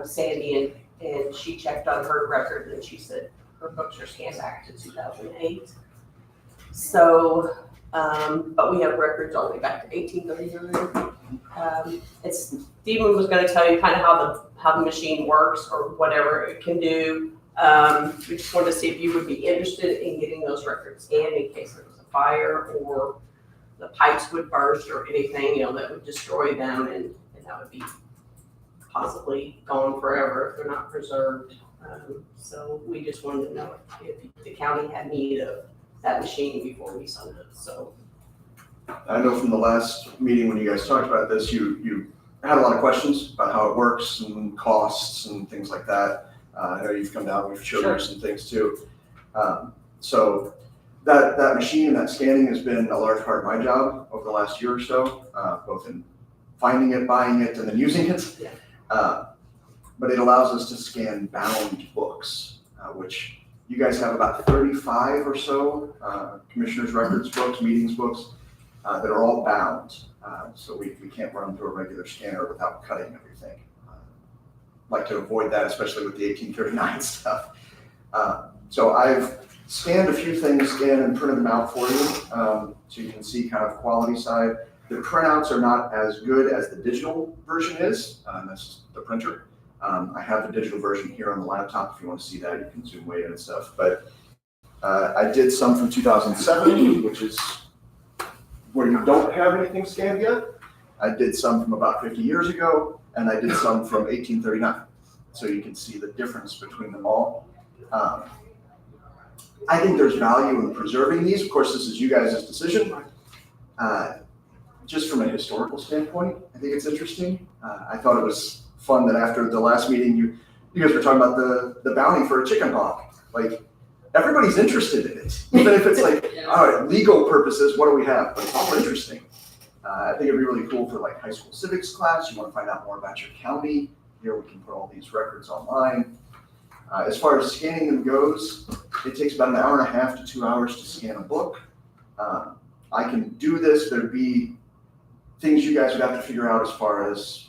Sandy, and she checked on her record, and she said her books are scanned back to 2008. So, but we have records all the way back to 1839. Stephen was gonna tell you kind of how the machine works or whatever it can do. We just wanted to see if you would be interested in getting those records scanned in case there was a fire or the pipes would burst or anything, you know, that would destroy them, and that would be possibly gone forever if they're not preserved. So we just wanted to know if the county had need of that machine before we sold it, so. I know from the last meeting when you guys talked about this, you had a lot of questions about how it works and costs and things like that. I know you've come down, we've showed you some things too. So that machine and that scanning has been a large part of my job over the last year or so, both in finding it, buying it, and then using it. Yeah. But it allows us to scan bound books, which you guys have about 35 or so commissioners' records books, meetings books, that are all bound. So we can't run through a regular scanner without cutting everything. Like to avoid that, especially with the 1839 stuff. So I've scanned a few things in and printed them out for you, so you can see kind of quality side. The printouts are not as good as the digital version is, that's the printer. I have the digital version here on the laptop. If you want to see that, you can zoom way in and stuff. But I did some from 2007, which is where you don't have anything scanned yet. I did some from about 50 years ago, and I did some from 1839. So you can see the difference between them all. I think there's value in preserving these. Of course, this is you guys' decision. Just from a historical standpoint, I think it's interesting. I thought it was fun that after the last meeting, you guys were talking about the bounty for a chicken hawk. Like, everybody's interested in it. Even if it's like, all right, legal purposes, what do we have? But it's all interesting. I think it'd be really cool for like high school civics class. You want to find out more about your county. Here we can put all these records online. As far as scanning them goes, it takes about an hour and a half to 2 hours to scan a book. I can do this. There'd be things you guys would have to figure out as far as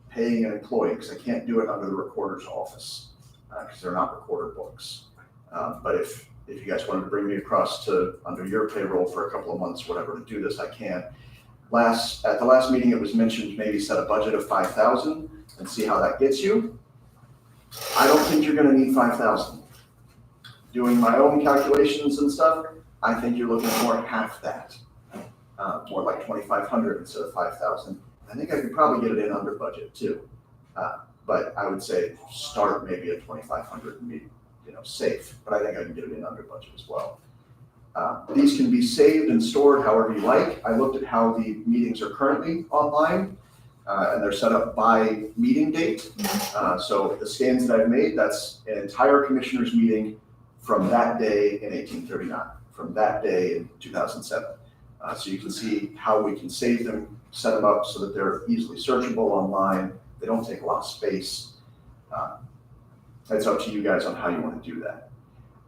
paying an employee, because I can't do it under the recorder's office because they're not recorder books. But if you guys wanted to bring me across to under your payroll for a couple of months, whatever, to do this, I can. At the last meeting, it was mentioned maybe set a budget of 5,000 and see how that gets you. I don't think you're going to need 5,000. Doing my own calculations and stuff, I think you're looking at more half that, more like 2,500 instead of 5,000. I think I could probably get it in under budget too. But I would say start maybe at 2,500 and be, safe, but I think I can get it in under budget as well. These can be saved and stored however you like. I looked at how the meetings are currently online, and they're set up by meeting date. So the scans that I've made, that's an entire commissioners meeting from that day in 1839, from that day in 2007. So you can see how we can save them, set them up so that they're easily searchable online. They don't take a lot of space. It's up to you guys on how you want to do that.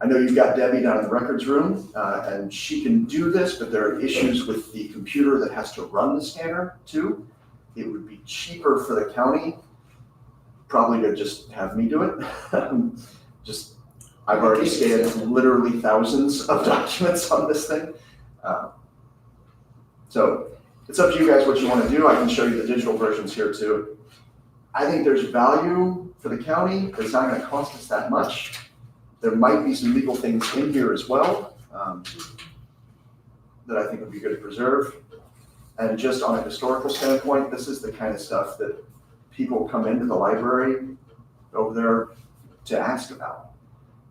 I know you've got Debbie down in the records room, and she can do this, but there are issues with the computer that has to run the scanner too. It would be cheaper for the county, probably to just have me do it. I've already scanned literally thousands of documents on this thing. So it's up to you guys what you want to do. I can show you the digital versions here too. I think there's value for the county, but it's not going to cost us that much. There might be some legal things in here as well that I think would be good to preserve. And just on a historical standpoint, this is the kind of stuff that people come into the library over there to ask about.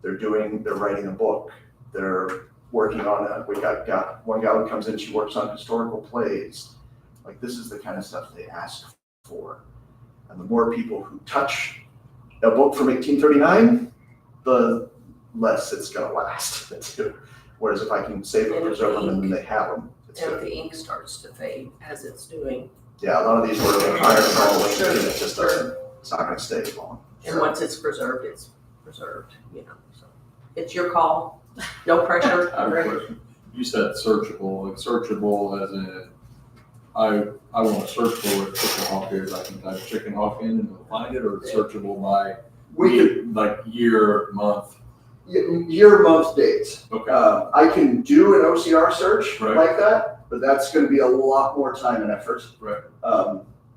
They're writing a book. They're working on we got one gal who comes in, she works on historical plays. Like, this is the kind of stuff they ask for. And the more people who touch a book from 1839, the less it's gonna last. Whereas if I can save and preserve them and then they have them, it's And good. the ink starts to fade as it's doing. Yeah, a lot of these were iron and it just doesn't, it's not gonna stay long. And once it's preserved, so it's your call, no pressure. I have a question. You said searchable, like searchable as in, I want to search for it, chicken hawk is, I can type chicken hawk in and it'll find it, or it's searchable by We could, like year, month? year, month, dates. Okay. I can do an OCR search Right. like that, but that's gonna be a lot more time and effort. Right.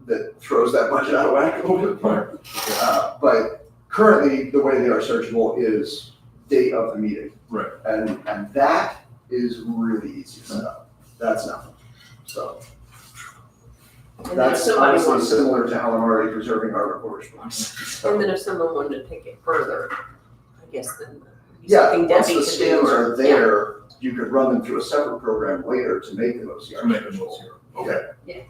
That throws that budget out of whack a little bit more. Okay. But currently, the way they are searchable is date of the meeting. Right. And that is really easy to set up. That's nothing. So And then if that's somebody honestly wants, similar to how I'm already preserving our recorder's books. and then if someone wanted to take it further, I guess then. Yeah, something once Debbie the could do, scans or- are there, you could run them through a separate program later to make them OCR. To make them searchable. OCR. Okay. Yeah.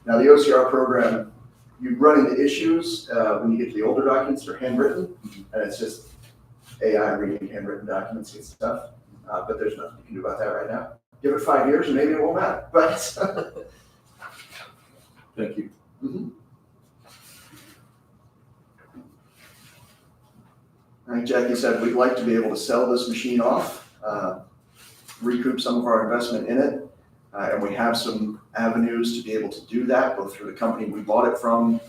Now, the OCR program, you run into issues when you get to the older documents, they're handwritten, and it's just AI reading handwritten documents and stuff. But there's nothing you can do about that right now. Give it 5 years and maybe it won't matter, but. Thank you. Like Jackie said, we'd like to be able to sell this machine off, recoup some of our investment in it. And we have some avenues to be able to do that, both through the company we bought it from.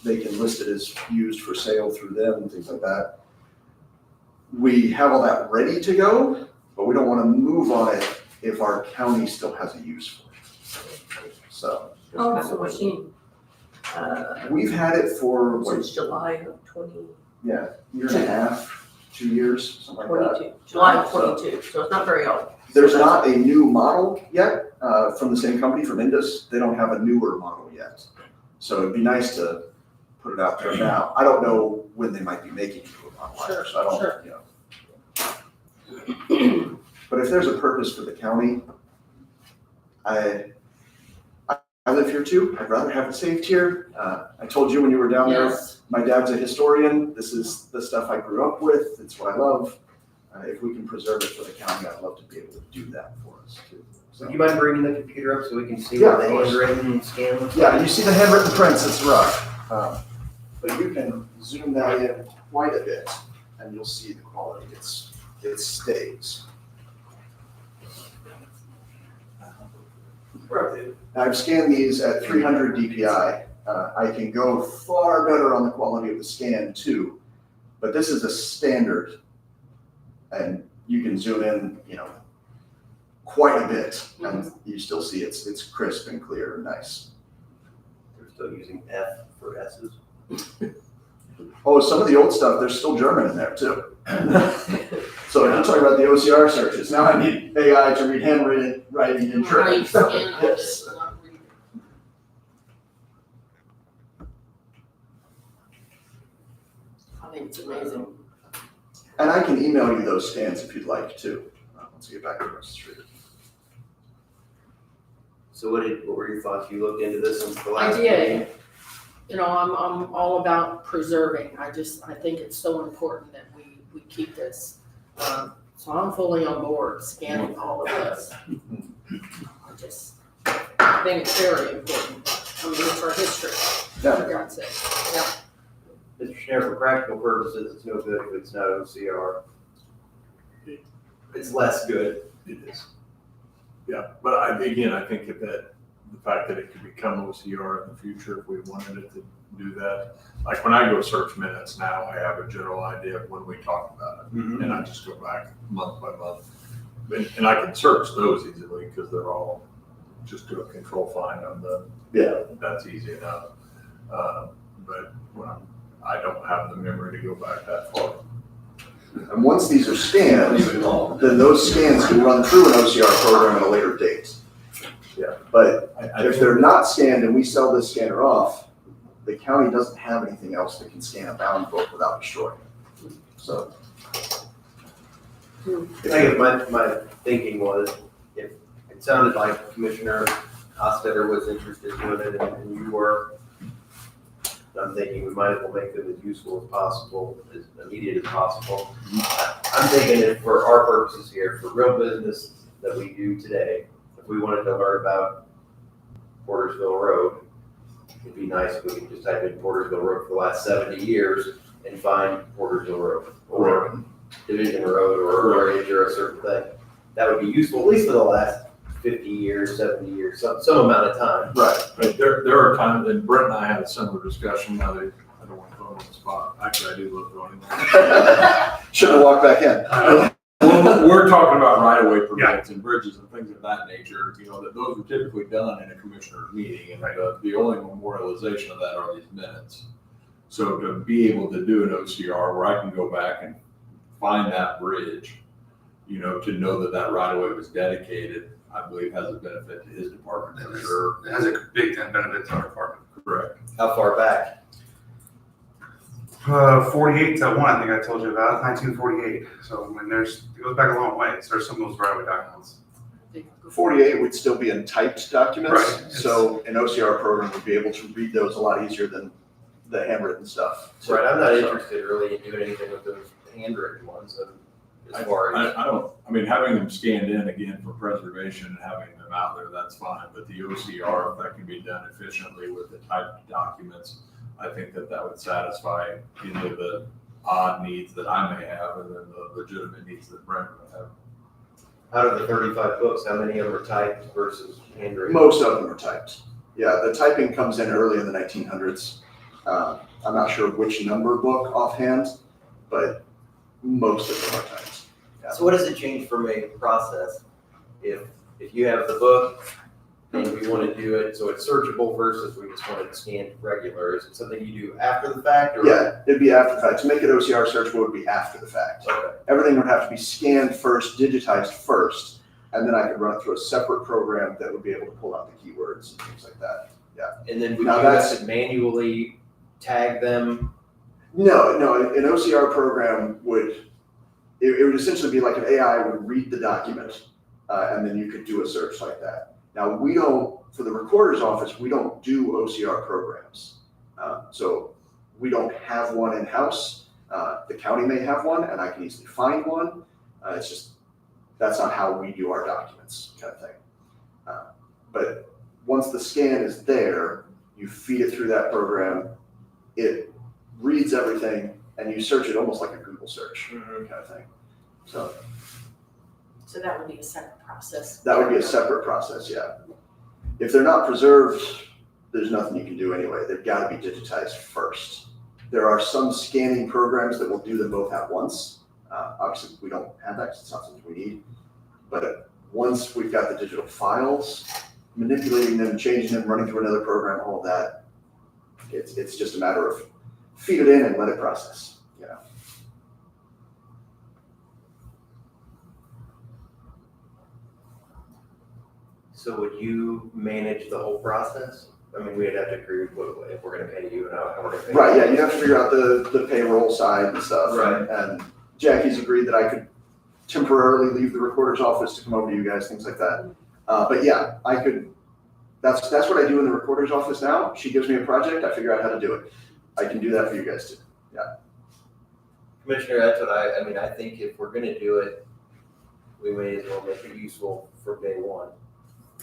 They can list it as used for sale through them and things like that. We have all that ready to go, but we don't want to move on it if our county still has a use for it. So How old's the machine? we've had it for, what, Since July of year and a half, 2 years, something like that. 22, July of 22, so it's not very old. There's not a new model yet from the same company, from Indus. They don't have a newer model yet. So it'd be nice to put it out there now. I don't know when they might be making a newer model either, so I don't, But if there's a purpose for the county, I live here too. I'd rather have it saved here. I told you when you were down there, Yes. my dad's a historian. This is the stuff I grew up with. It's what I love. If we can preserve it for the county, I'd love to be able to do that for us too. So, Do you mind bringing the computer up so we can see Yeah, what the of course. handwritten scan looks like? yeah, you see the handwritten prints, it's rough. But you can zoom that in quite a bit and you'll see the quality. It stays. I've scanned these at 300 DPI. I can go far better on the quality of the scan too, but this is a standard. And you can zoom in, quite a bit, and you still see it's crisp and clear and nice. They're still using F for S's. Oh, some of the old stuff, there's still German in there too. So if you're talking about the OCR searches, now I need AI to read handwriting, writing and How you training. scan all Yes. this and not read it. I think it's amazing. And I can email you those scans if you'd like too, once we get back to the street. So what were your thoughts? You looked into this since the last I meeting? did. You know, I'm all about preserving. I think it's so important that we keep this. So I'm fully on board scanning all of this. I think it's very important. I mean, it's our history. Yeah. For God's sake. Yeah. Mr. Schneider, for practical purposes, it's no good if it's not OCR. It's less good. It is. Yeah, but I think the fact that it could become OCR in the future, if we wanted it to do that. Like when I go search minutes now, I have a general idea of when we talked about it. And I just go back month by month. And I can search those easily because they're all, just do a control find on the, that's easy enough. But when I don't have the memory to go back that far. And once these are scanned, then those scans can run through an OCR program at a later date. Yeah. But if they're not scanned and we sell this scanner off, the county doesn't have anything else that can scan a bound book without destroying it. So. I think my thinking was, if it sounded like Commissioner Hostetter was interested in doing it and you were, I'm thinking we might as well make them as useful as possible, as immediate as possible. I'm thinking that for our purposes here, for real business that we do today, if we wanted to learn about Portersville Road, it'd be nice if we could just type in Portersville Road for the last 70 years and find Portersville Road or Division Road or Orange or a certain thing. That would be useful, at least for the last 50 years, 70 years, some amount of time. Right. But there are times, and Brett and I had a similar discussion, now that I don't want to throw him on the spot. Actually, I do love throwing him on. Should have walked back in. Well, we're talking about right-of-way permits and bridges and things of that nature, that those are typically done in a commissioner's meeting, and the only memorialization of that are these minutes. So to be able to do an OCR where I can go back and find that bridge, to know that right-of-way was dedicated, I believe has a benefit to his department for sure. It has a big time benefit to our department. Correct. How far back? 48 to 1, I think I told you about, 1948. So when it goes back a long way. So there's some of those right-of-way documents. 48 would still be in typed documents. Right. So an OCR program would be able to read those a lot easier than the handwritten stuff. Right, I'm not interested really in doing anything with those handwritten ones as far as. Having them scanned in again for preservation and having them out there, that's fine. But the OCR, if that can be done efficiently with the typed documents, I think that would satisfy any of the odd needs that I may have and then the legitimate needs that Brent would have. Out of the 35 books, how many of them are typed versus handwritten? Most of them are typed. Yeah, the typing comes in early in the 1900s. I'm not sure which number book offhand, but most of them are typed. Yeah. So what does it change from a process if you have the book and we want to do it so it's searchable versus we just want it scanned regular? Is it something you do after the fact? Or? Yeah, it'd be after the fact. To make it OCR searchable would be after the fact. Okay. Everything would have to be scanned first, digitized first, and then I could run it through a separate program that would be able to pull out the keywords and things like that. And then would Now you that's- have to manually tag them? No, an OCR program would essentially be like an AI would read the document, and then you could do a search like that. Now, for the recorder's office, we don't do OCR programs. So we don't have one in-house. The county may have one, and I can easily find one. It's just, that's not how we do our documents kind of thing. But once the scan is there, you feed it through that program, it reads everything, and you search it almost like a Google search kind of thing. So that would be a separate process. that would be a separate process, yeah. If they're not preserved, there's nothing you can do anyway. They've got to be digitized first. There are some scanning programs that will do them both at once. Obviously, we don't have that because it's not something we need. But once we've got the digital files, manipulating them, changing them, running through another program, all of that, it's just a matter of feed it in and let it process. So would you manage the whole process? I mean, we'd have to agree with what, if we're gonna pay you and how we're gonna pay you. Right, yeah, you'd have to figure out the payroll side and stuff. Right. And Jackie's agreed that I could temporarily leave the recorder's office to come over to you guys, things like that. But yeah, I could, that's what I do in the recorder's office now. She gives me a project, I figure out how to do it. I can do that for you guys too. Commissioner, that's what I mean, I think if we're gonna do it, we may as well make it useful for day one.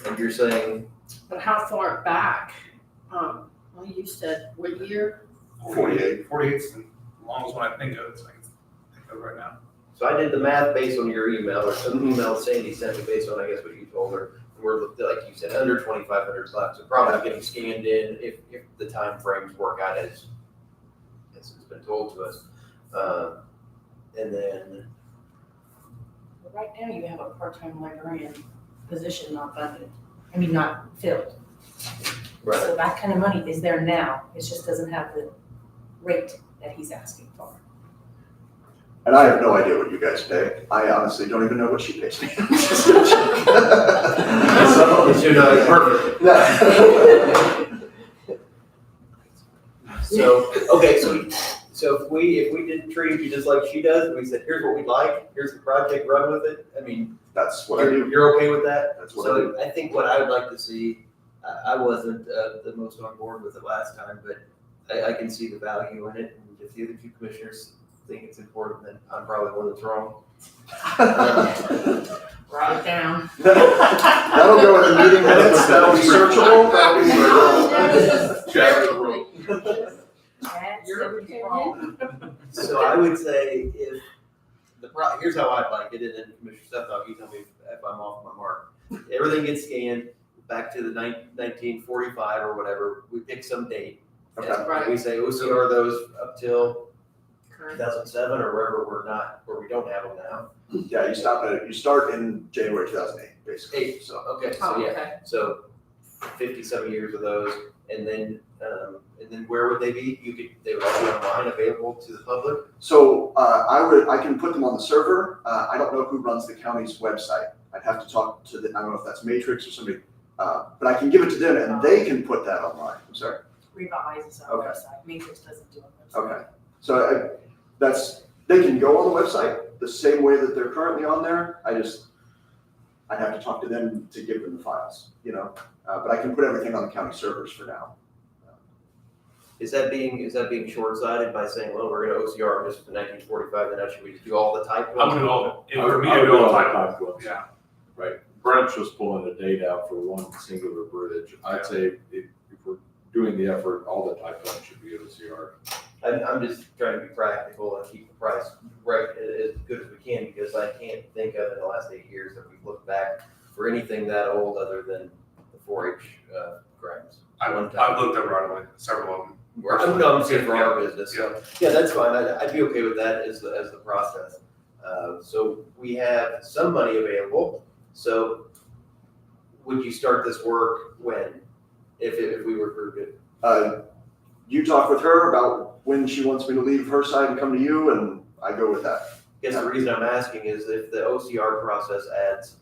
And you're saying, But how far back? Well, you said what year? 48. 48's the longest one I think of, so I can think of right now. so I did the math based on your email, or some email Sandy sent me based on, I guess, what you told her. And we're, like you said, under $2,500, so probably getting scanned in if the time frames work out as it's been told to us. And then, Right now, you have a part-time librarian position not funded, I mean, not filled. right, So that kind of money is there now, it just doesn't have the rate that he's asking for. And I have no idea what you guys pay. I honestly don't even know what she pays me. you're not perfect. So, okay, so if we did treat you just like she does, we said, here's what we'd like, here's the project, run with it, I mean, That's what I do. you're okay with that? That's what I do. So I think what I would like to see, I wasn't the most on board with it last time, but I can see the value in it. And if the other two commissioners think it's important, then I'm probably one that's wrong. Write it down. That'll go in the meeting minutes, that'll be searchable. Jack, the rule. That's Your opinion. So I would say if here's how I'd like it, and then Commissioner Stefan, you tell me if I'm off my mark. Everything gets scanned back to the 1945 or whatever. We pick some date. Okay. And Right. we say OCR those up till Current. 2007 or where we don't have them now. Yeah, you start in January 2008, basically, so. Okay, Oh, so yeah, okay. so 50-some years of those, and then where would they be? They would all be online, available to the public? So, I can put them on the server. I don't know who runs the county's website. I'd have to talk to I don't know if that's Matrix or somebody, but I can give it to them and they can put that online. I'm sorry. Revise is our Okay. website, Matrix doesn't do a website. Okay. So they can go on the website the same way that they're currently on there. I'd have to talk to them to give them the files, but I can put everything on the county servers for now. Is that being short-sighted by saying, well, we're gonna OCR just the 1945, then should we just do all the type? I'm gonna do all, if I for would me to do all the type time. ones. Yeah. Brent's just pulling the date out for one singular bridge. I'd say if we're doing the effort, all the type ones should be OCR. I'm just trying to be practical and keep the price right as good as we can, because I can't think of in the last 8 years that we've looked back for anything that old other than the 4-H grants. I've looked at right away, several of them. I'm saying for our business, so, yeah, that's fine, I'd be okay with that as the process. So we have some money available, so would you start this work when, if we were approved it? You talk with her about when she wants me to leave her side and come to you, and I go with that. I guess the reason I'm asking is if the OCR process adds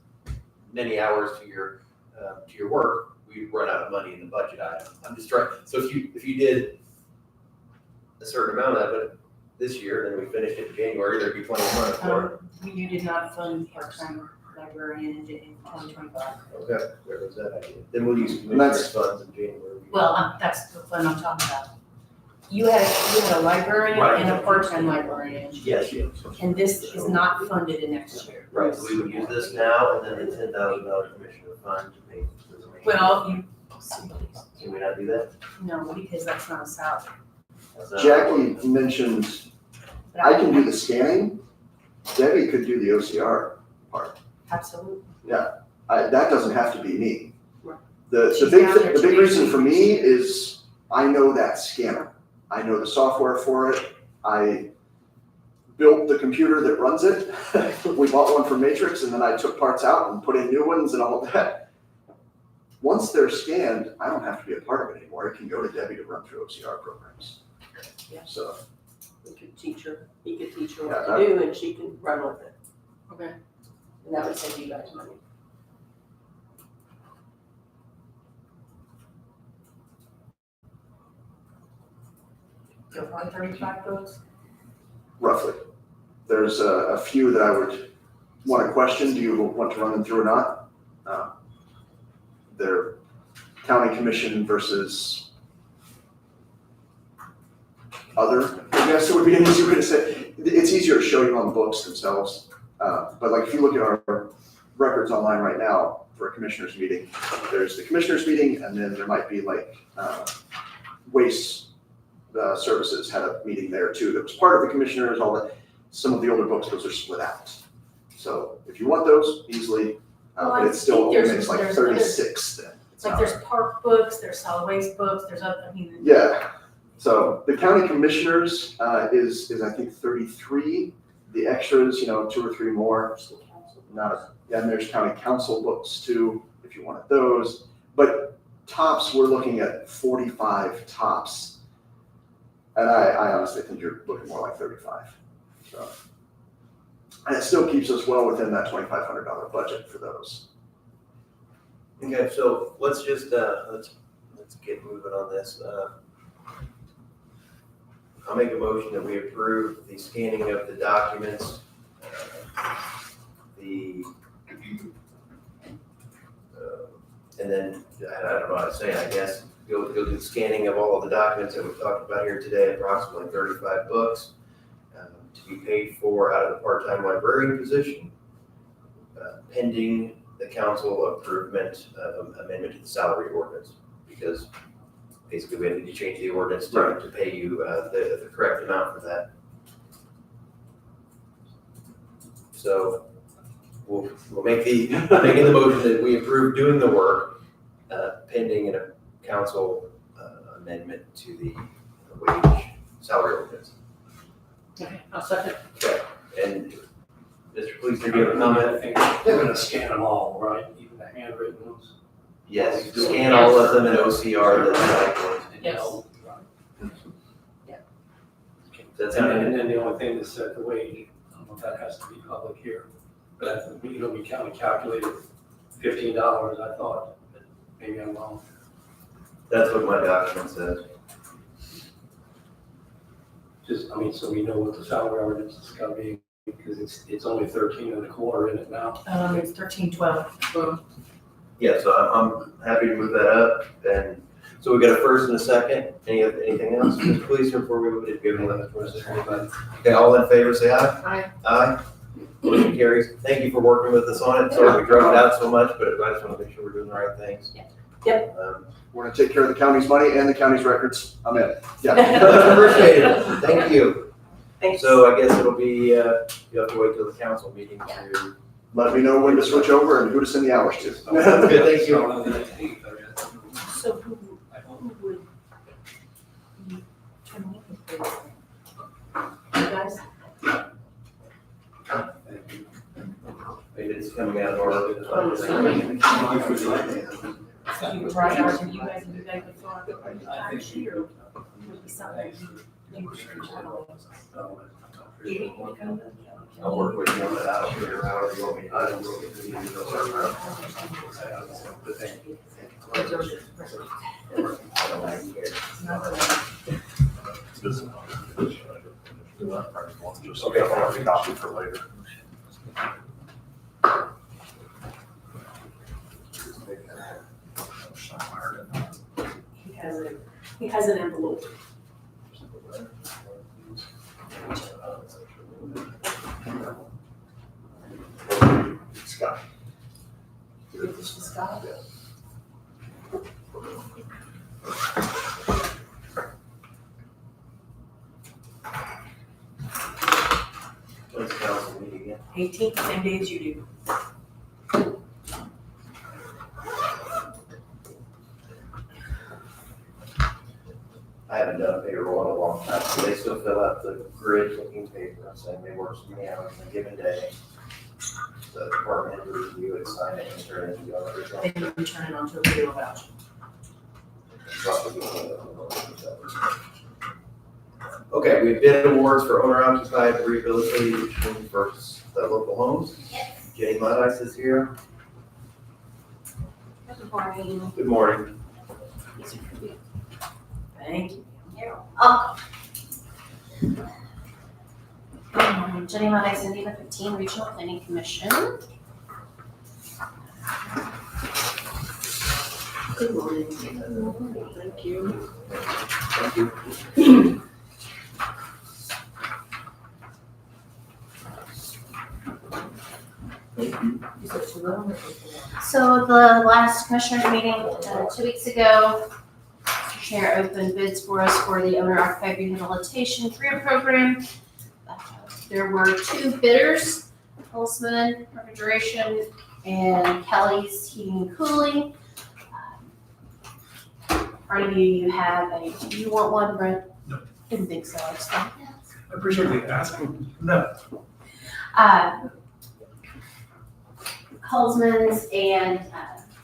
many hours to your work, we run out of money in the budget item. I'm just trying, so if you did a certain amount of it this year, then we finished it in January, there'd be plenty of money for it. You did not fund part-time librarian in 2025. Okay, there was that idea. Then we'll use And that's- commissioner's funds in January. Well, that's the fund I'm talking about. You had a librarian and a part-time librarian, Yes, and this is not funded in next year. right, so we would use this now and then the $10,000 commissioner fund to pay for the remaining. Well, you, Can we not do that? no, because that's not a salary. That's not- Jackie mentioned But I can do the scanning. Debbie could do the OCR part. Absolutely. That doesn't have to be me. Right. The She's big down there the big today. reason for me is I know that scanner. I know the software for it. I built the computer that runs it. We bought one from Matrix, and then I took parts out and put in new ones and all of that. Once they're scanned, I don't have to be a part of it anymore. It can go to Debbie to run through OCR programs. Yeah. So, We could teach her, he could teach her Yeah, what to do and she can run with it. Okay. And that would save you guys money. So probably 35 books. roughly. There's a few that I would want to question. Do you want to run them through or not? They're county commission versus other, I guess it would be an easier way to say. It's easier to show you on the books themselves. But like if you look at our records online right now for a commissioners meeting, there's the commissioners meeting and then there might be like waste services had a meeting there too that was part of the commissioners, all that. Some of the older books, those are split out. So if you want those easily, Well, but I it's still think only, it's like there's other- 36 then. It's Like not- there's park books, there's solid waste books, there's other, I mean. Yeah, so the county commissioners is I think 33. The extras, 2 or 3 more. Yeah, and there's county council books too, if you wanted those. But tops, we're looking at 45 tops. And I honestly think you're looking more like 35. So, and it still keeps us well within that $2,500 budget for those. Okay, so let's just, let's get moving on this. I'll make a motion that we approve the scanning of the documents, and then, I don't know how to say it, I guess, go do the scanning of all of the documents that we've talked about here today, approximately 35 books, to be paid for out of the part-time librarian position, pending the council approval amendment to the salary ordinance, because basically we need to change the ordinance to pay you the correct amount for that. So we'll make making the motion that we approve doing the work pending a council amendment to the wage salary ordinance. Okay, I'll second. Okay, and Mr. Police, do you have a comment? They're gonna scan them all, right? Even the handwritten ones? Yes, scan all of them in OCR, the typed ones. Yes. That's And then the only thing that said the wage, I don't know if that has to be public here, but I think it'll be county calculated $15, I thought, but maybe I'm wrong. That's what my document says. Just, so we know what the salary ordinance is gonna be, because it's only 13 and a quarter in it now. It's 1312. Yeah, so I'm happy to move that up, and so we got a first and a second. Anything else, Mr. Police, before we move it, give me that first. Okay, all in favor, say aye. Aye. Aye. Motion carries. Thank you for working with us on it. Sorry we drug it out so much, but I just want to make sure we're doing the right things. Yep. We're gonna take care of the county's money and the county's records. I'm in. Yeah. Appreciated. Thank you. Thanks. So I guess it'll be, you have to wait till the council meeting to. Let me know when to switch over and who to send the hours to. Sounds good, thank you. So who would be turning in this? You guys? Maybe it's coming out of our. You write ours and you guys do that before I time sheet, or would be something you should handle? I'll work with you on that out here, however you want me to. I don't really do Okay, I'll have a copy for later. He has an envelope. Scott. Give this to Scott. When's council meeting again? 18th, same day as you do. I haven't done a payroll in a long time, so they still fill out the grid looking paper saying they work so many hours in a given day. The department head review it, sign it, and turn it into the other. Then you turn it onto a video voucher. Okay, we bid awards for owner occupied rehabilitation for the local homes. Yes. Jenny Muddice is here. Good morning. Good morning. Thank you. You're welcome. Jenny Monday, Cindy, the 15 Regional Planning Commission. Good morning. Thank you. So the last commissioners meeting, 2 weeks ago, Mr. Chair opened bids for us for the owner occupied rehabilitation career program. There were 2 bidders, Holzman Refrigeration and Kelly's Heating and Cooling. In front of you have do you want one, Brent? No. Didn't think so, it's fine. I appreciate the asking. No. Holzman's and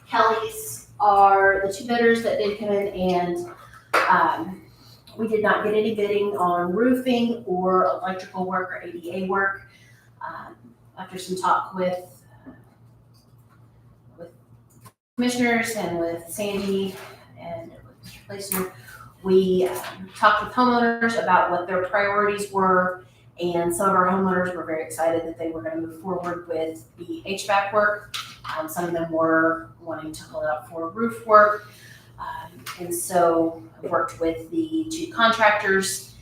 Kelly's are the 2 bidders that did come in, and we did not get any bidding on roofing or electrical work or ADA work. After some talk with commissioners and with Sandy and with Mr. Plaisner, we talked with homeowners about what their priorities were, and some of our homeowners were very excited that they were going to move forward with the HVAC work. Some of them were wanting to hold out for roof work. And so I worked with the 2 contractors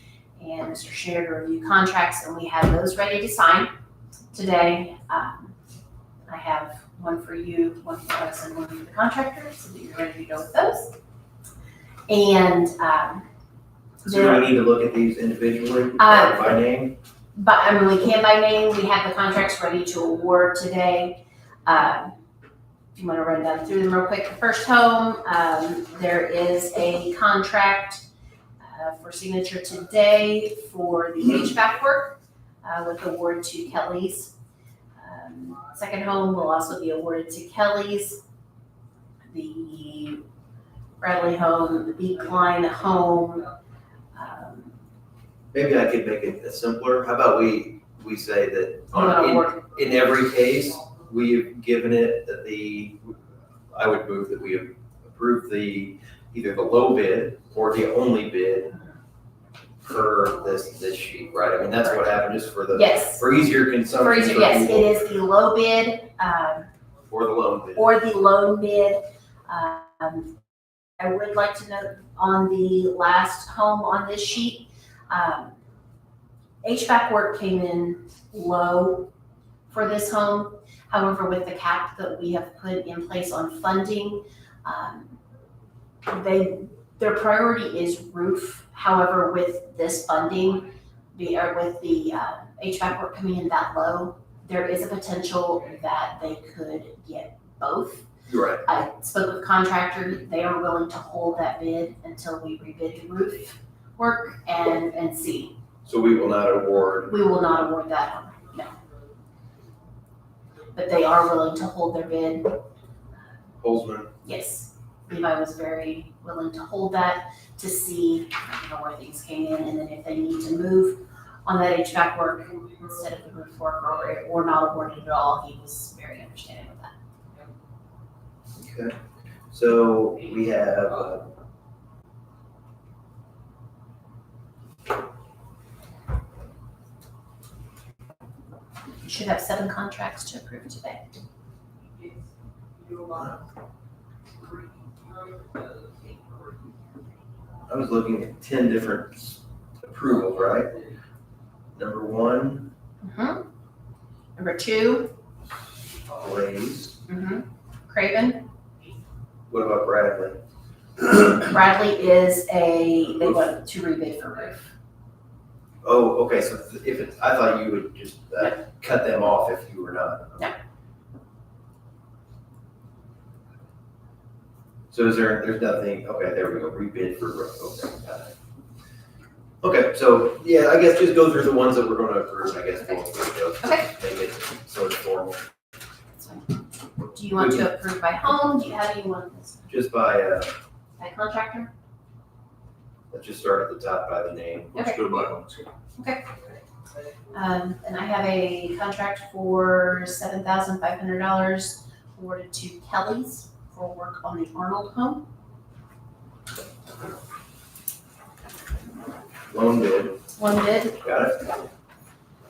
and Mr. Shared to review contracts, and we have those ready to sign today. I have one for you, one for us, and one for the contractors, so that you're ready to go with those. And So do we need to look at these individually by name? but I mean, we can by name. We have the contracts ready to award today. If you want to run down through them real quick. The first home, there is a contract for signature today for the HVAC work with award to Kelly's. Second home will also be awarded to Kelly's. The Bradley home, the Beekline home. Maybe I could make it simpler. How about we say that You want to award in every case, we've given it I would move that we approve either the low bid or the only bid per this sheet, right? I mean, that's what happened, just for Yes. for easier consumption. For easier, yes, it is the low bid, Or the loan bid. or the loan bid. I would like to note on the last home on this sheet, HVAC work came in low for this home. However, with the cap that we have put in place on funding, their priority is roof. However, with this funding, with the HVAC work coming in that low, there is a potential that they could get both. You're right. I spoke with contractor, they are willing to hold that bid until we rebid the roof work and see. So we will not award. We will not award that home, no. But they are willing to hold their bid, Holzman. yes. Levi was very willing to hold that to see where things came in, and then if they need to move on that HVAC work instead of the roof work or not award it at all, he was very understanding with that. Okay. So we have, You should have 7 contracts to approve today. I was looking at 10 different approvals, right? Number 1, Number 2, Blaze. Craven. What about Bradley? Bradley is they want to rebid for roof. Oh, okay, so I thought you would just cut them off if you were not. No. So there's nothing, okay, there we go, rebid for roof, okay, got it. Okay, so, yeah, I guess just go through the ones that we're gonna approve, I guess, we'll Okay. make it sort of formal. Do you want to approve by home? How do you want this? Just by Contractor? let's just start at the top by the name. Let's do it by one. And I have a contract for $7,500 awarded to Kelly's for work on the Arnold home. Loan bid. one bid. Got it?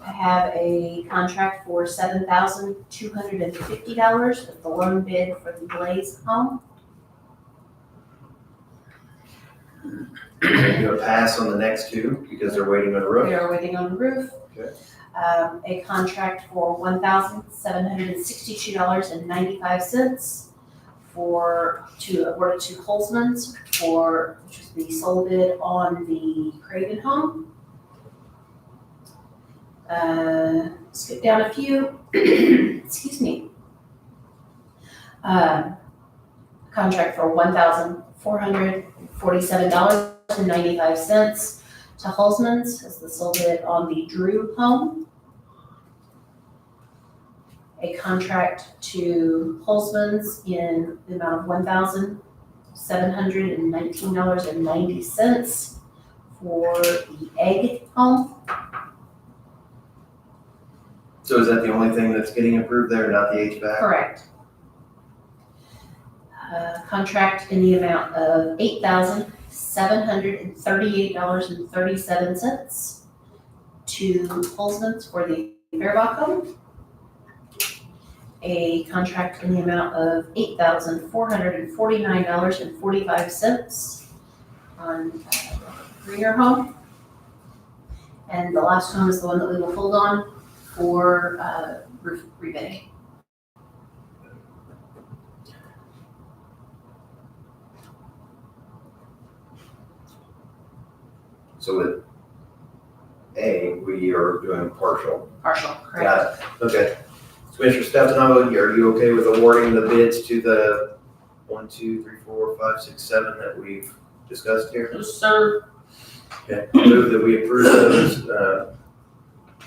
I have a contract for $7,250 with the loan bid for the Blaze home. We're gonna do a pass on the next two because they're waiting on the roof. We are waiting on the roof. Okay. A contract for $1,762.95 to award it to Holzman's which was the sole bid on the Craven home. Skip down a few, excuse me. Contract for $1,447.95 to Holzman's as the sole bid on the Drew home. A contract to Holzman's in the amount of $1,719.90 for the Egg home. So is that the only thing that's getting approved there, not the HVAC? Correct. Contract in the amount of $8,738.37 to Holzman's for the Fairbach home. A contract in the amount of $8,449.45 on Greener home. And the last home is the one that we will hold on for roof rebidding. So with A, we are doing partial. Partial, correct? Got it. Okay. So Commissioner Stefano, are you okay with awarding the bids to the 1, 2, 3, 4, 5, 6, 7 that we've discussed here? Yes, sir. Okay. I'll move that we approve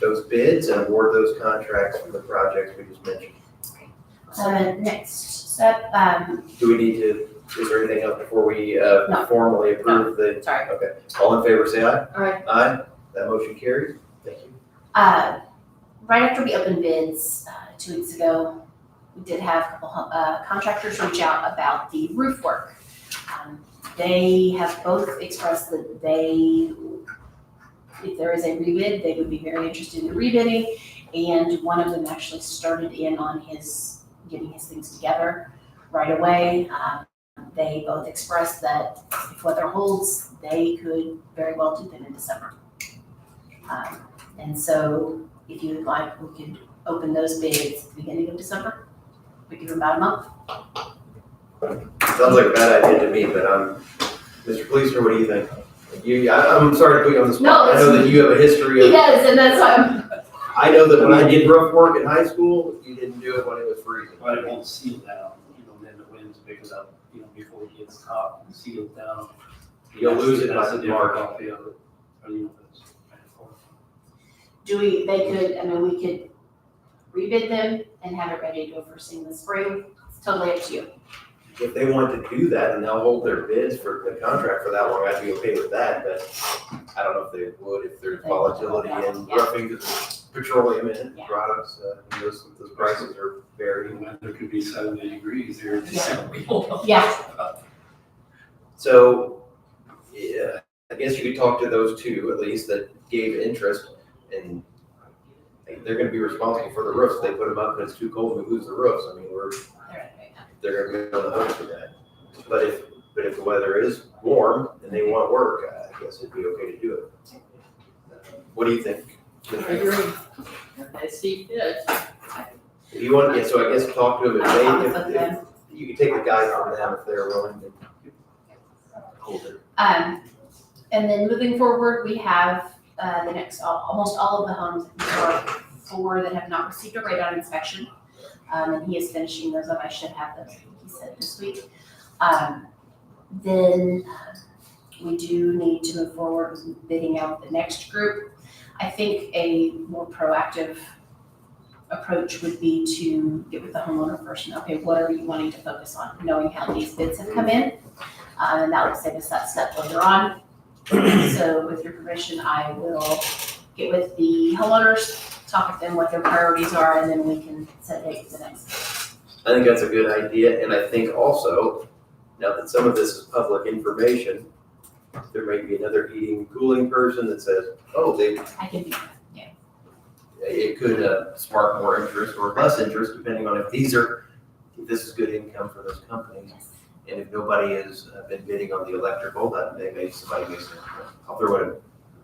those bids and award those contracts for the projects we just mentioned. Next step, Do we need to, is there anything else before we No. formally approve the? sorry. Okay. All in favor, say aye. All right. Aye. That motion carries. Thank you. Right after we opened bids 2 weeks ago, we did have a couple contractors reach out about the roof work. They have both expressed that if there is a rebid, they would be very interested in the rebidding. And one of them actually started in on getting his things together right away. They both expressed that if weather holds, they could very well do them in December. And so if you would like, we could open those bids at the beginning of December. We give them about a month. Sounds like a bad idea to me, but Mr. Policeman, what do you think? I'm sorry to put you on the spot. No, I know that you have a history He of, does, and that's why I'm. I know that when I did roof work in high school, you didn't do it when it was freezing. But it won't seal down, then the winds pick it up, before it gets hot and seals down. You'll lose it by That's the March. difficulty of it. We could rebid them and have it ready to go first thing in the spring. It's totally up to you. If they want to do that and they'll hold their bids for the contract for that long, I'd be okay with that, but I don't know if they would, if there's volatility in roofing, because it's petroleum in Yeah. products, those prices are varying. There could be 70 degrees here in Yeah. December. Yeah. So, yeah, I guess you could talk to those two at least that gave interest, and they're gonna be responsible for the roofs. They put them up and it's too cold, we lose the roofs. I mean, they're gonna be on the hook for that. But if the weather is warm and they want work, I guess it'd be okay to do it. What do you think? I agree. I see fit. If you want, so I guess talk to them I'll talk with if them. you could take the guy from them if they're willing to hold it. And then moving forward, we have the next, almost all of the homes, there are 4 that have not received a radon inspection. And he is finishing those up. I should have those, he said, this week. Then we do need to move forward with bidding out the next group. I think a more proactive approach would be to get with the homeowner first and, okay, what are you wanting to focus on, knowing how these bids have come in? And that will save us that step later on. So with your permission, I will get with the homeowners, talk with them what their priorities are, and then we can set a date for the next. I think that's a good idea, and I think also, now that some of this is public information, there may be another heating and cooling person that says, oh, I can do that. it could spark more interest or less interest, depending on if if this is good income for those companies. And if nobody has been bidding on the electrical, that somebody may say, I'll throw in a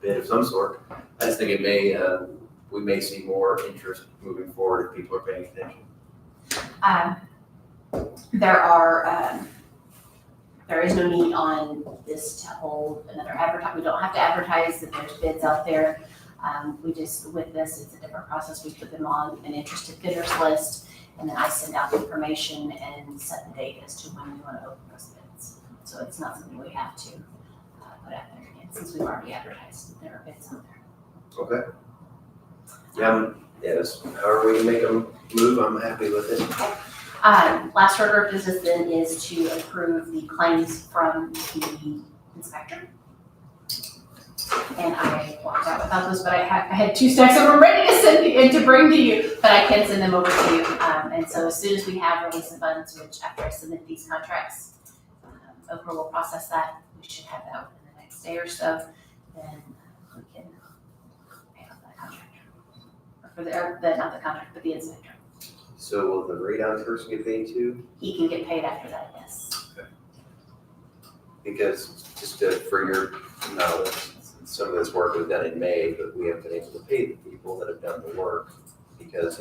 bid of some sort. I just think we may see more interest moving forward if people are paying attention. There is no need on this to hold another we don't have to advertise that there's bids out there. With this, it's a different process. We put them on an interested bidders list, and then I send out the information and set the date as to when we want to open those bids. So it's not something we have to put out there again, since we've already advertised that there are bids out there. Okay. Yeah, yes, however we can make them move, I'm happy with it. Last order of business then is to approve the claims from the inspector. And I walked out without those, but I had 2 stacks of them ready to send and to bring to you, but I can send them over to you. And so as soon as we have release of funds, which after I submit these contracts, Oprah will process that. We should have that within the next day or so. Then we can pay off that contractor. Not the contractor, but the inspector. So will the radon person get paid too? He can get paid after that, yes. Because for your knowledge, some of this work was done in May, but we haven't been able to pay the people that have done the work because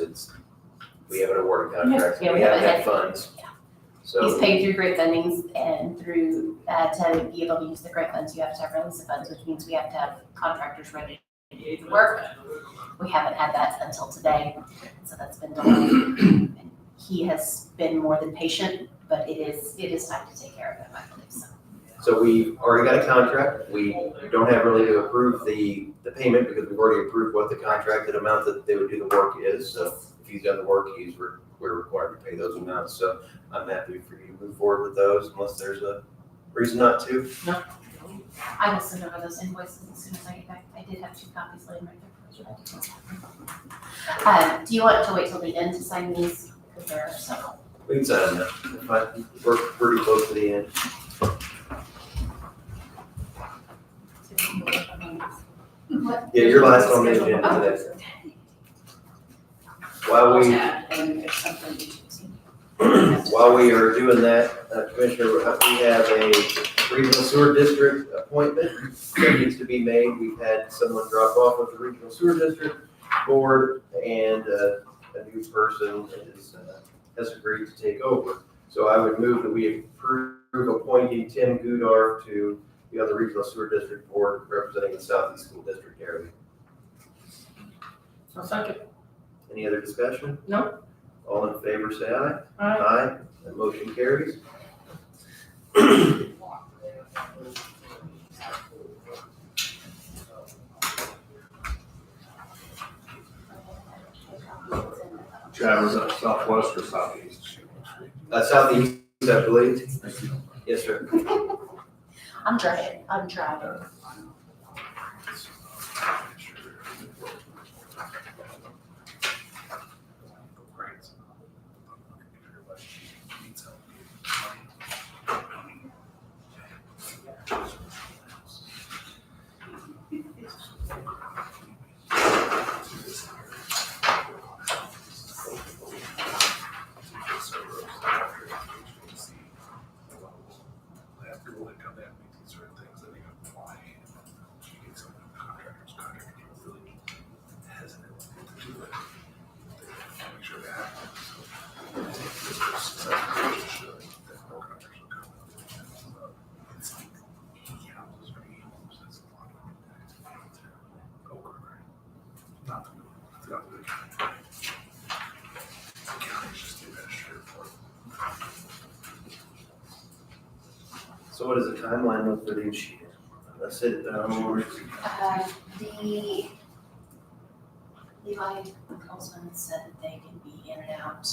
we haven't awarded contracts, Yeah, we haven't had funds. Yeah. So. He's paid through grant fundings and through, to be able to use the grant funds, you have to have release of funds, which means we have to have contractors ready to do the work. We haven't had that until today, so that's been delayed. And he has been more than patient, but it is time to take care of him, I believe so. So we've already got a contract. We don't have really to approve the payment because we've already approved what the contracted amount that they would do the work is. So if he's done the work, we're required to pay those amounts. So I'm happy for you to move forward with those unless there's a reason not to. No. I will send over those invoices as soon as I get back. I did have 2 copies laying right there. Do you want to wait till the end to sign these? Because there are several. We can sign them now. We're pretty close to the end. What? Yeah, you're last on the agenda today. While we are doing that, Commissioner, we have a regional sewer district appointment that needs to be made. We've had someone drop off of the regional sewer district board and a new person has agreed to take over. So I would move that we approve appointing Tim Gudar to be on the regional sewer district board representing the Southeast School District area. I'll second. Any other discussion? No. All in favor, say aye. Aye. Aye. That motion carries. Chad, was that southwest or southeast? Southeast, I believe. Yes, sir. I'm driving. So what is the timeline look for these? That's it. Levi Colesman said that they can be in and out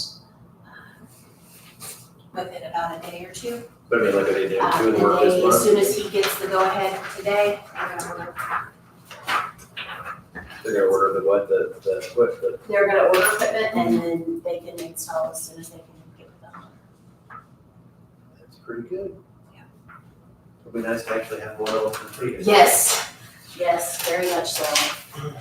within about a day or 2. But I mean, like, are they doing the work this As month? soon as he gets the go-ahead today, They're gonna order the what, the equipment? they're gonna order equipment and then they can install as soon as they can get it done. That's pretty good. It'd be nice to actually have oil completed. Yes, yes, very much so.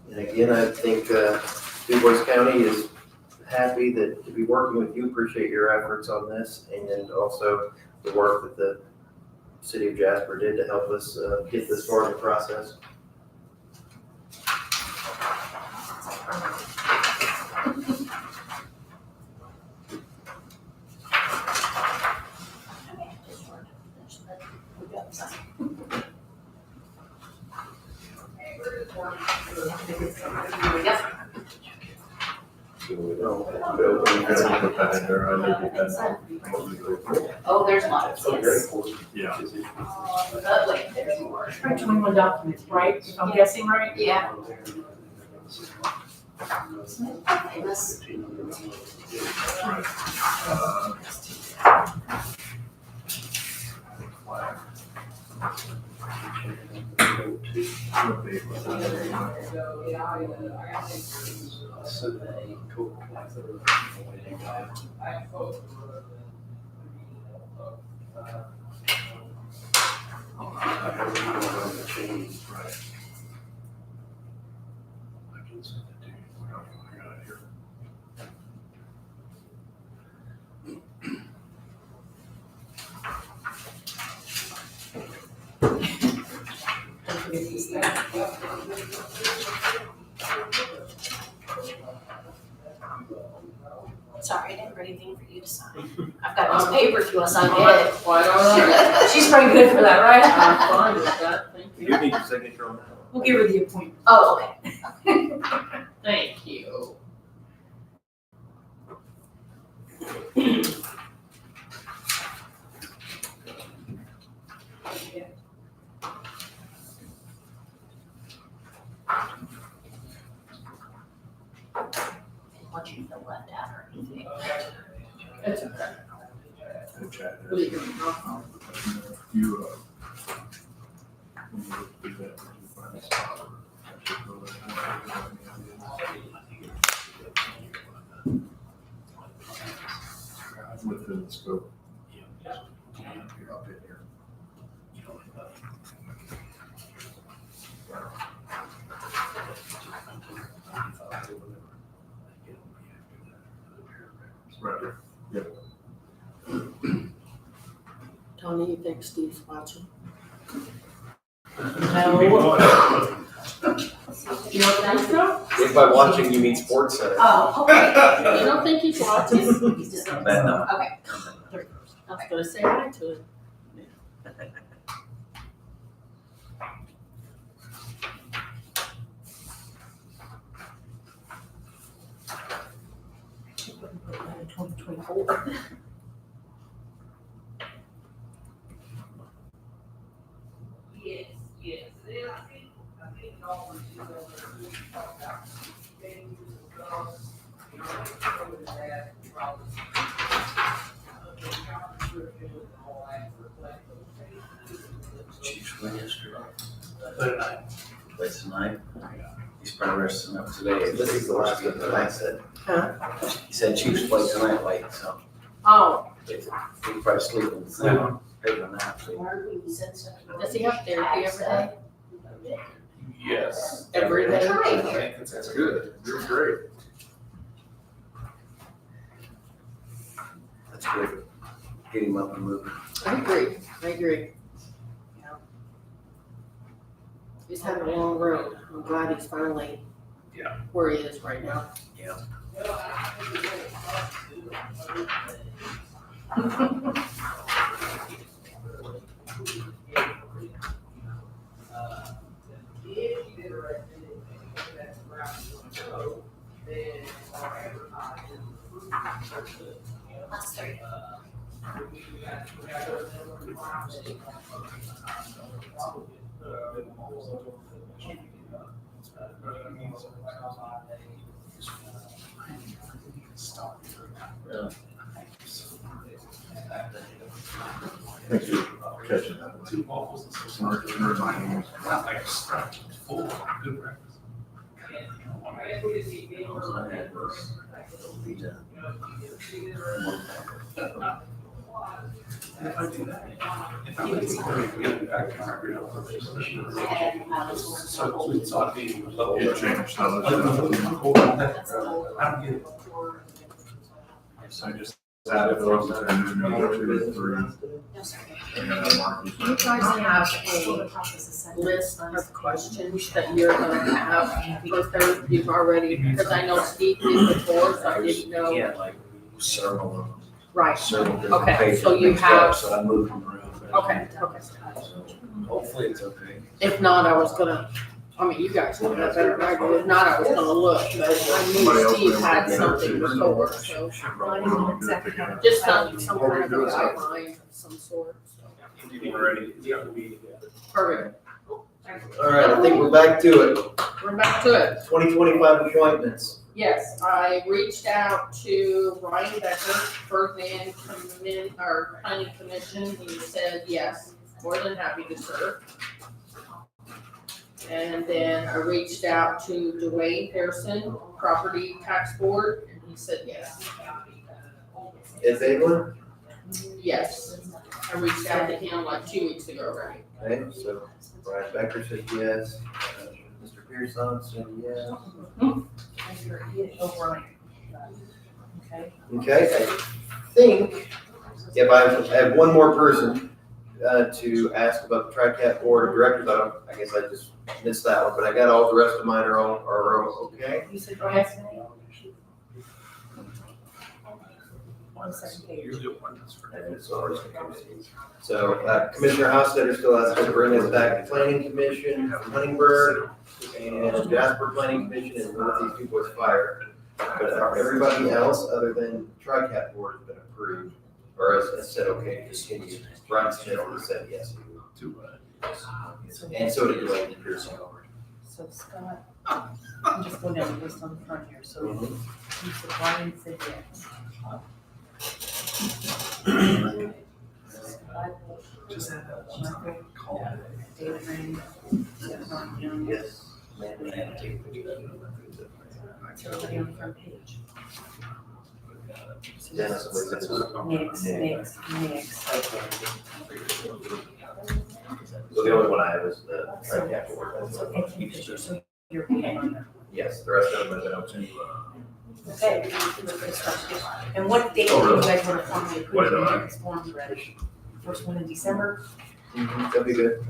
And again, I think Du Bois County is happy to be working with you, appreciate your efforts on this, and also the work that the city of Jasper did to help us get this far in the process. Put that in there, I know you had. Oh, there's lots, yes. Yeah. But wait, there's more. 21 documents, right? If I'm guessing right? Yeah. Famous. Sorry, I didn't bring anything for you to sign. I've got this paper if you want to sign it. Quite all right. She's pretty good for that, right? I'm fine with that, thank You you. need your signature on that one. We'll give her the appointment. Oh, okay. Thank you. Didn't want you to feel left out or anything. It's okay. Good chat. What are you gonna do? You, when you do that, you find a spot. I should go there. Within the scope. You're up in here. Right. Tony, you think Steve's watching? No. You don't think so? If by watching you mean Sports Center. Oh, okay. You don't think he's watching? He's just No. Okay. I was gonna say hi to him. Chiefs win yesterday. Play tonight. He's probably resting up today. This is the last one that I said. He said Chiefs play tonight late, so Oh, he's probably sleeping. So, taking a nap. does he have therapy every day? Yes. Every day? That's good. You're great. That's good. Get him up and moving. I agree. Yeah. He's had a long road. I'm glad he's finally where he is right now. Yeah. Last three. Thank you. catching that. Two waffles and some reminding, not like stuff, full, good breakfast. If I do that, if I would get back to my real so it's ought to be. It changed, so I don't get it. I just added those to the number 2 and 3. And then I marked it. You guys have a list of questions that you're gonna have for Thursday, you've already, because I know Steve did before, so I didn't know. Yeah, like several, Right, several different Okay, pages. so you mixed have- up, So I moved them around. okay, okay. So hopefully it's okay. If not, I was gonna, I mean, you guys know that better than I do, if not, I was gonna look, but I knew Steve had something before, so. Just some kind of a guideline of some sort, so. Ready? Perfect, All right, I think we're back to it. we're back to it. 2025 appointments. Yes, I reached out to Ryan Becker, Bergman Planning Commission, he said yes, more than happy to serve. And then I reached out to Dwayne Pearson, Property Tax Board, and he said yes. Ed Baglin? Yes, I reached out to him like 2 weeks ago already. Okay, so Brian Becker said yes. Mr. Pearson said yes. Okay, I think if I have one more person to ask about the TriCap Board of Directors, I guess I just missed that one, but I got all the rest of mine are okay. You said yes. So Commissioner Hofstadter still has to bring us back to Planning Commission, Huntingburg, and Jasper Planning Commission, and Northeast Du Bois Fire. But everybody else, other than TriCap Board, has been approved, or has said okay to continue. Brian Smith has said yes. And so did Dwayne Pearson. So Scott, I'm just going down the list on the front here, so you said Brian said yes. Michael, David Rainey, Mark Young, Yes. everybody on the front page. Dennis was Next. So the only one I have is the TriCap Board. So you're okay. Yes, the rest of them have been okay. Okay. And what date do you guys want to formally approve the next forms ready? First one in December? That'd be good.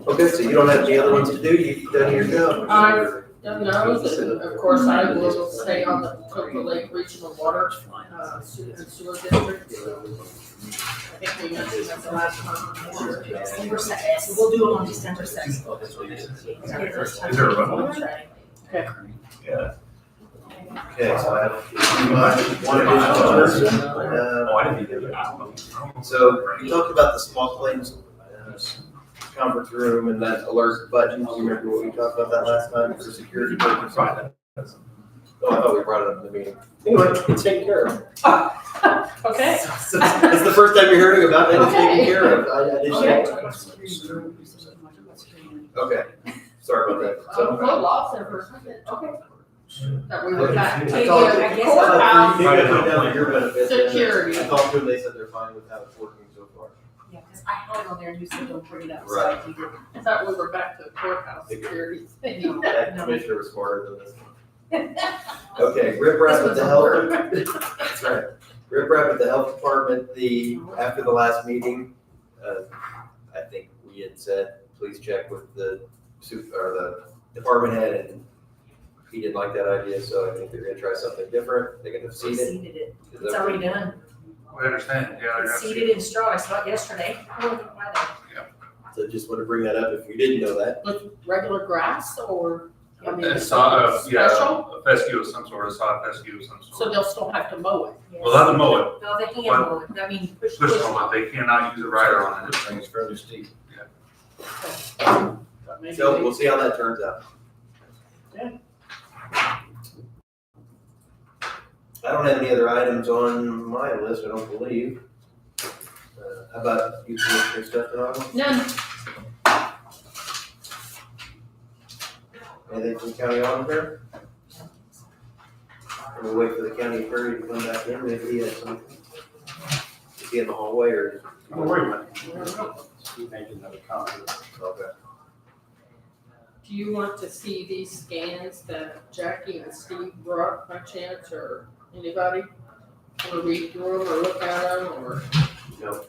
Okay, so you don't have any other ones to do, you've done your job. I've done those, and of course, I will stay on the Cocoa Lake Regional Water, sewer district, so. I think we mentioned that the last time. December 2nd. We'll do them on December 2nd. Is there a vote? Okay. Yeah. Okay, so I have one additional person. Oh, I didn't either. I don't know. So you talked about the small claims conference room and that alert button. Do you remember what we talked about that last time for security purposes? Oh, I thought we brought it up in the meeting. Anyway, it's taken care of. Okay. It's the first time you're hearing about it, it's taken care of. I didn't. Okay, sorry about that. So, So. full loss there for a second, okay. That we were back. I talked to- I guess- I thought you put down your benefits. Security. I talked to them, they said they're fine with how it's working so far. Yeah, because I had it on there and you said don't bring it up, so Right. you did. I thought we were back to courthouse security. That commissioner was smarter than this one. Okay, Rip Rap at the health. That's right. Rip Rap at the health department, after the last meeting, I think we had said, please check with the department head, and he didn't like that idea, so I think they're gonna try something different. They're gonna seed it. Seeded it. It's already done. I understand, yeah. It's seeded in straw. I saw it yesterday. I don't know why they- So just want to bring that up if you didn't know that. With regular grass or, I mean, It's something yeah, special? a fescue of some sort, a sod fescue of some So sort. they'll still have to mow it. Well, they'll have to mow it, No, they can mow it. I mean, push. push mow it, they cannot use a rider on it. It's fairly steep. But maybe So they- we'll see how that turns out. I don't have any other items on my list, I don't believe. How about you, Commissioner Stefano? None. Anything from county auditor? We'll wait for the county attorney to come back in, maybe he has something. Is he in the hallway or? Oh, wait a minute. Making another comment. Okay. Do you want to see these scans that Jackie and Steve brought by chance, or anybody? Want to read through them or look at them, or? No.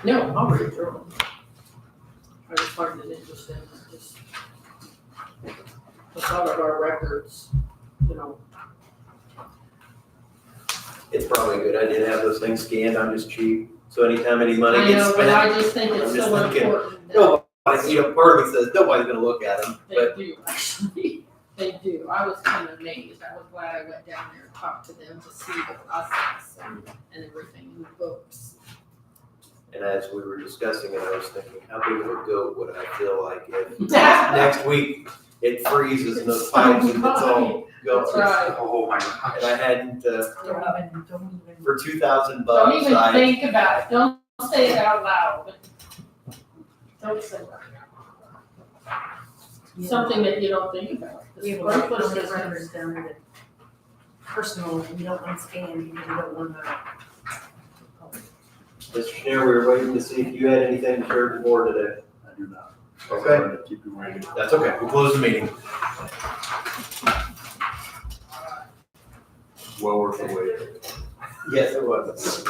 No, I'll read through them. I just find it interesting, just. A lot of our records, you know. It's probably a good idea to have those things scanned, I'm just cheap, so anytime any money I gets know, spent. but I just think it's I'm just so thinking, important that Nobody, part of me says, nobody's gonna look at them, they but do, actually. They do. I was kind of amazed. I was glad I went down there and talked to them to see the process and everything in the books. and as we were discussing it, I was thinking, how big of a goat would I feel like if next week it freezes and those pipes and it's all going? That's right. Oh, my gosh. And I hadn't, Don't even. for $2,000 Don't even I, think about it. Don't say it out loud. Don't say that. Something that you don't think about. We have The a lot of sprinkler public systems. records down there that personal, you don't want scanned, because you don't want Mr. Schneider, we were waiting to see if you had anything to share with the board today. I do not. Okay. Sorry to keep you waiting. That's okay, we'll close the meeting. Well worth the wait. Yes, it was.